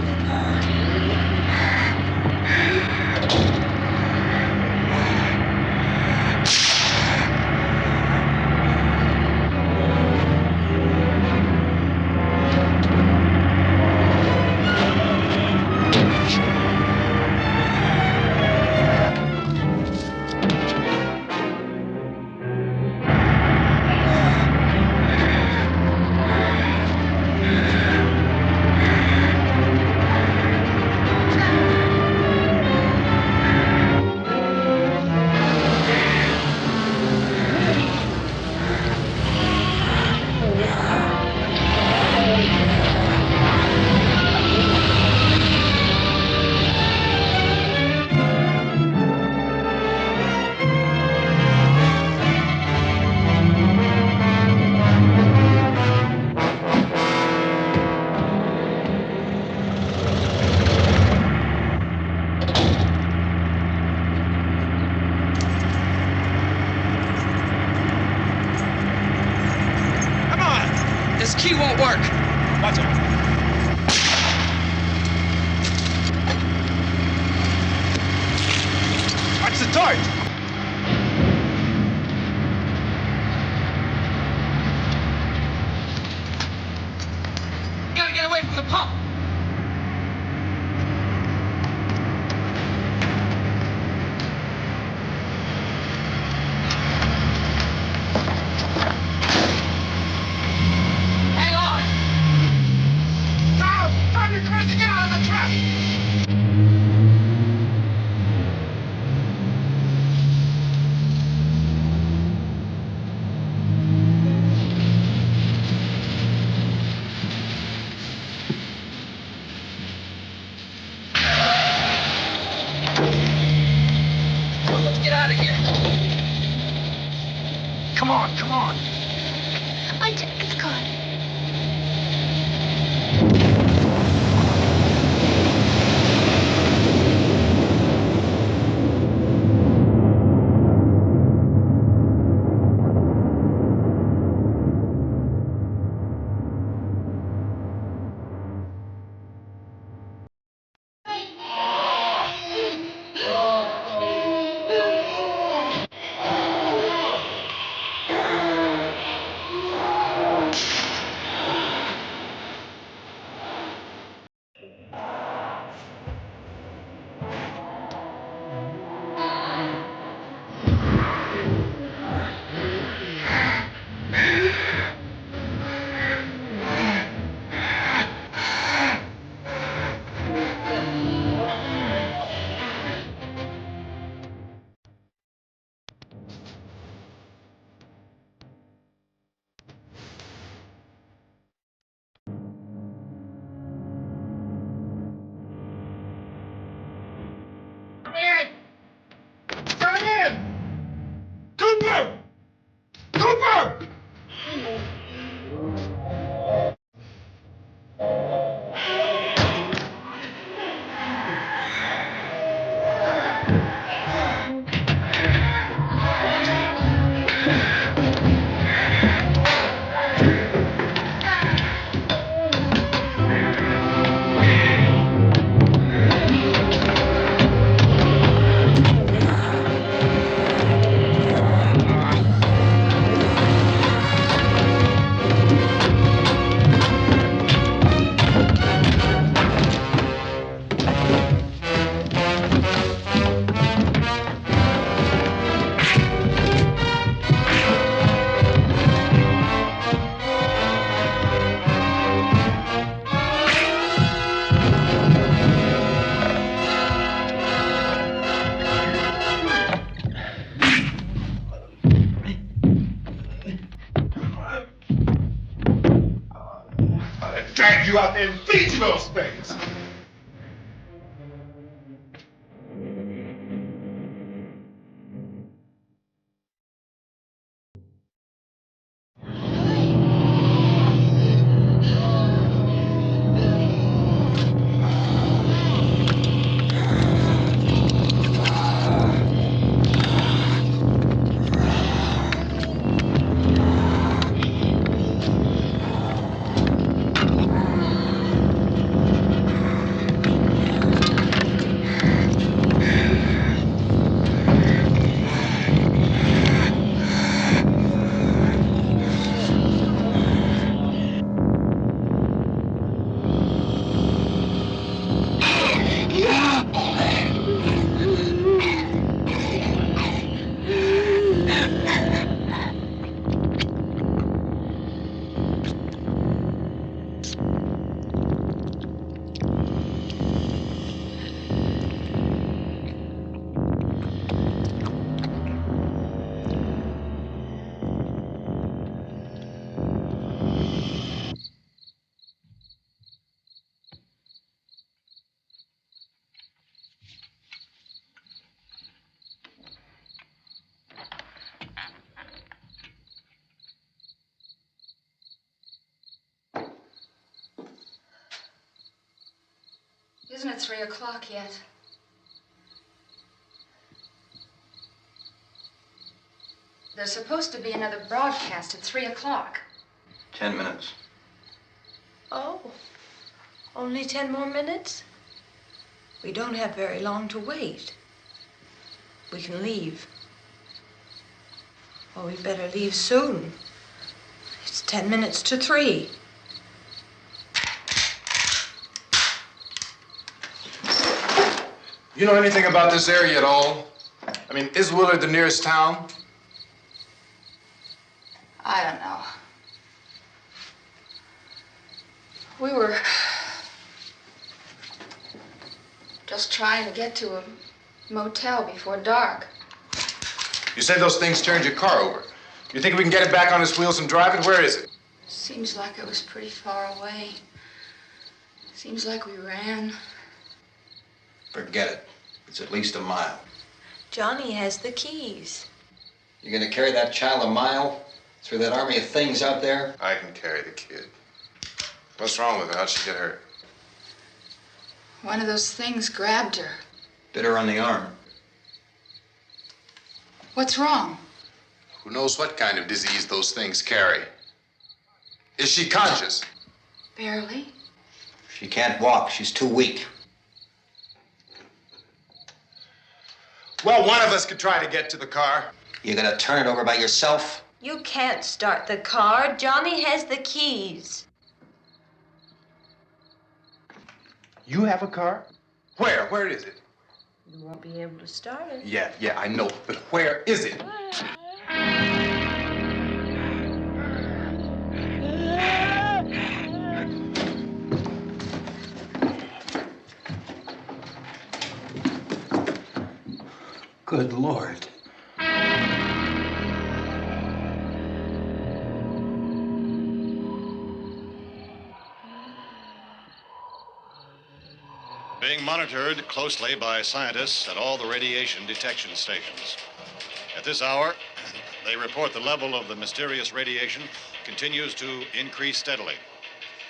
This key won't work. Watch it. Watch the torch. out of here. Come on, come on. I take the car. Cooper! Cooper! Drag you out there and feed you those things. Isn't it 3 o'clock yet? There's supposed to be another broadcast at 3 o'clock. 10 minutes. Oh, only 10 more minutes? We don't have very long to wait. We can leave. Oh, we better leave soon. It's 10 minutes to 3. You know anything about this area at all? I mean, is Willard the nearest town? I don't know. We were just trying to get to a motel before dark. You said those things turned your car over. You think we can get it back on its wheels and drive it? Where is it? Seems like it was pretty far away. Seems like we ran. Forget it. It's at least a mile. Johnny has the keys. You gonna carry that child a mile through that army of things out there? I can carry the kid. What's wrong with her? How'd she get hurt? One of those things grabbed her. Bit her on the arm. What's wrong? Who knows what kind of disease those things carry? Is she conscious? Barely. She can't walk. She's too weak. Well, one of us could try to get to the car. You gonna turn it over by yourself? You can't start the car. Johnny has the keys. You have a car? Where? Where is it? You won't be able to start it. Yeah, I know. But where is it? Good Lord. Being monitored closely by scientists at all the radiation detection stations. At this hour, they report the level of the mysterious radiation continues to increase steadily.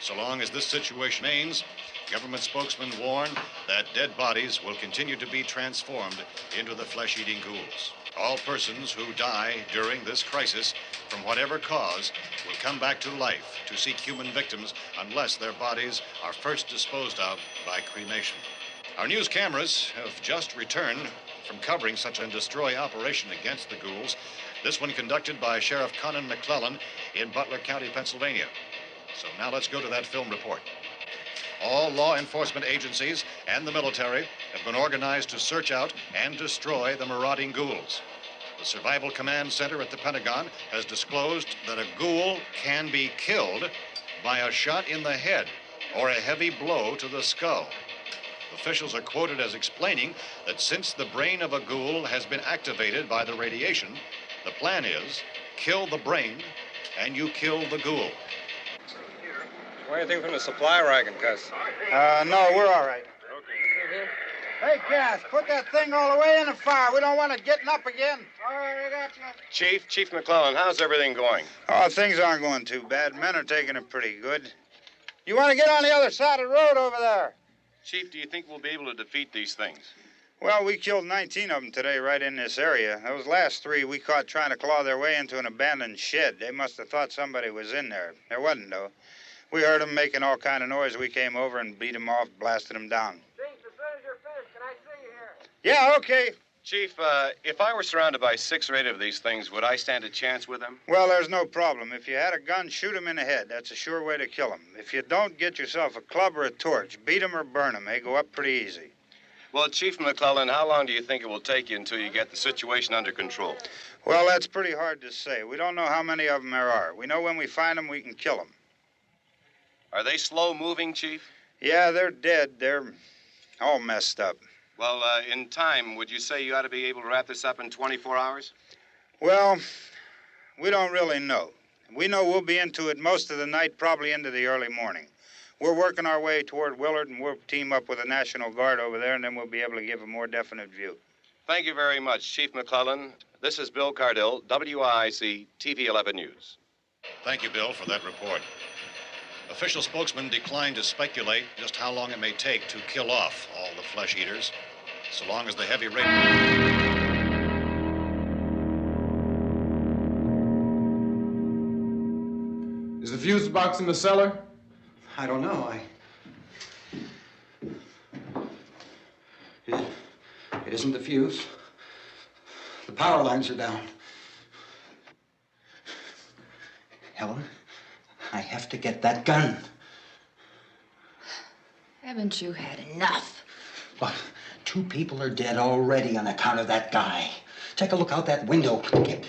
So long as this situation remains, government spokesmen warn that dead bodies will continue to be transformed into the flesh-eating ghouls. All persons who die during this crisis, from whatever cause, will come back to life to seek human victims unless their bodies are first disposed of by cremation. Our news cameras have just returned from covering such a destroy operation against the ghouls, this one conducted by Sheriff Conan McClellan in Butler County, Pennsylvania. So now let's go to that film report. All law enforcement agencies and the military have been organized to search out and destroy the marauding ghouls. The Survival Command Center at the Pentagon has disclosed that a ghoul can be killed by a shot in the head or a heavy blow to the skull. Officials are quoted as explaining that since the brain of a ghoul has been activated by the radiation, the plan is kill the brain and you kill the ghoul. Anything from the supply wagon, Cuz? No, we're all right. Okay. Hey, Cass, put that thing all the way in the fire. We don't want it getting up again. All right, I got you. Chief McClellan, how's everything going? Oh, things aren't going too bad. Men are taking it pretty good. You want to get on the other side of the road over there? Chief, do you think we'll be able to defeat these things? Well, we killed 19 of them today right in this area. Those last 3 we caught trying to claw their way into an abandoned shed. They must have thought somebody was in there. There wasn't, though. We heard them making all kind of noise. We came over and beat them off, blasted them down. Chief, as soon as you're finished, can I see you here? Yeah, okay. Chief, if I were surrounded by 6 or 8 of these things, would I stand a chance with them? Well, there's no problem. If you had a gun, shoot them in the head. That's a sure way to kill them. If you don't, get yourself a club or a torch. Beat them or burn them. They go up pretty easy. Well, Chief McClellan, how long do you think it will take you until you get the situation under control? Well, that's pretty hard to say. We don't know how many of them there are. We know when we find them, we can kill them. Are they slow-moving, Chief? Yeah, they're dead. They're all messed up. Well, in time, would you say you ought to be able to wrap this up in 24 hours? Well, we don't really know. We know we'll be into it most of the night, probably into the early morning. We're working our way toward Willard, and we'll team up with the National Guard over there, and then we'll be able to give a more definite view. Thank you very much, Chief McClellan. This is Bill Cardill, WIC TV 11 News. Thank you, Bill, for that report. Official spokesmen declined to speculate just how long it may take to kill off all the flesh eaters, so long as the heavy rain... Is the fuse box in the cellar? I don't know. It isn't the fuse. The power lines are down. Helen, I have to get that gun. Haven't you had enough? Look, 2 people are dead already on account of that guy. Take a look out that window. Get...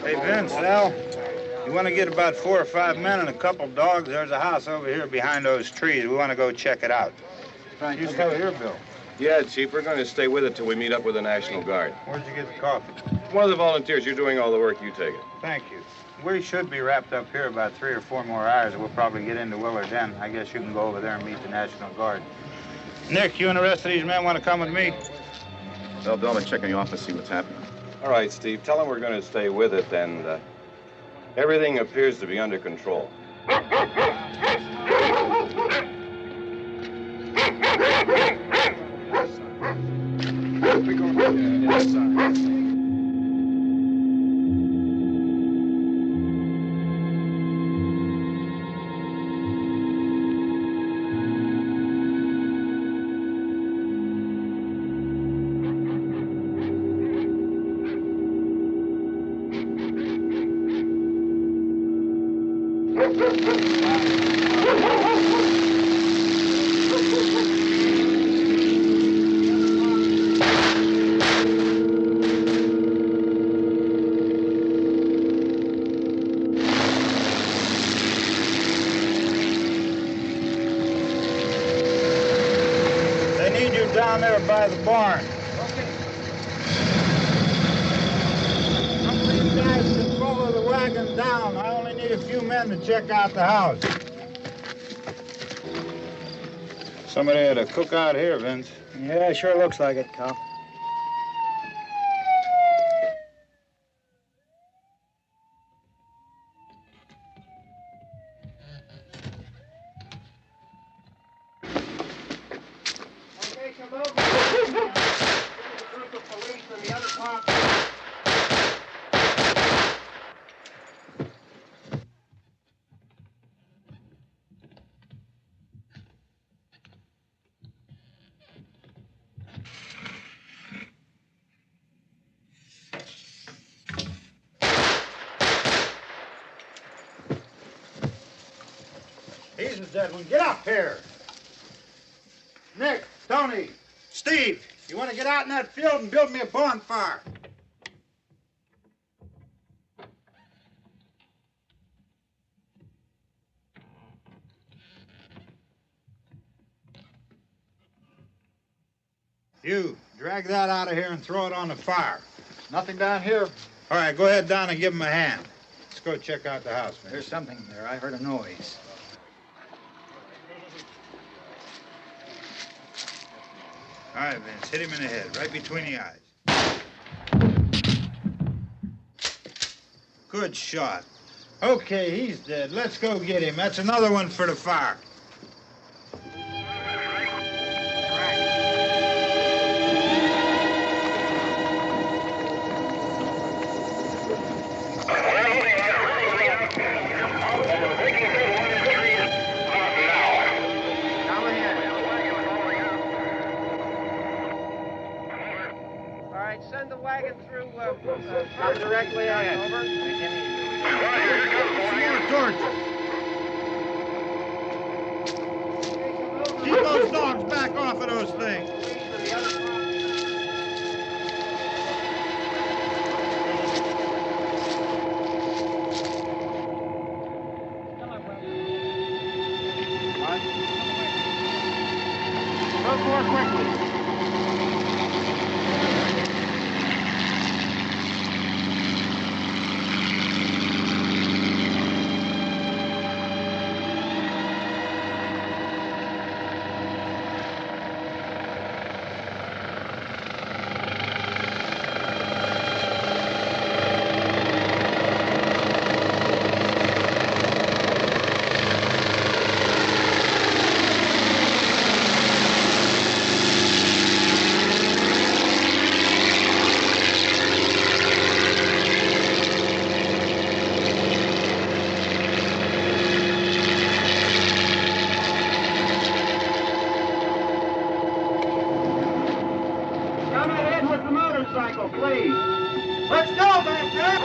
Hey, Vince, Al, you want to get about 4 or 5 men and a couple dogs? There's a house over here behind those trees. We want to go check it out. Right. You still here, Bill? Yeah, Chief, we're going to stay with it till we meet up with the National Guard. Where'd you get the coffee? One of the volunteers. You're doing all the work. You take it. Thank you. We should be wrapped up here about 3 or 4 more hours, and we'll probably get into Willard then. I guess you can go over there and meet the National Guard. Nick, you and the rest of these men want to come with me? Well, Bill, check in the office, see what's happening. All right, Steve. Tell them we're going to stay with it, and everything appears to be under control. Down there by the barn. Some of these guys can follow the wagon down. I only need a few men to check out the house. Somebody had a cookout here, Vince. Yeah, sure looks like it, Cop. He's a dead one. Get up here. Nick, Tony, Steve, you want to get out in that field and build me a bonfire? You, drag that out of here and throw it on the fire. Nothing down here. All right, go ahead down and give him a hand. Let's go check out the house, man. There's something there. I heard a noise. All right, Vince, hit him in the head, right between the eyes. Good shot. Okay, he's dead. Let's go get him. That's another one for the fire. Send the wagon through, come directly ahead. Over. Some more torches. Keep those dogs back off of those things. Move more quickly. Please. Let's go back there.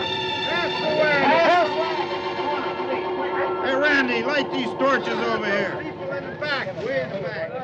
That's the way. Hey, Randy, light these torches over here. People in the back, way in the back.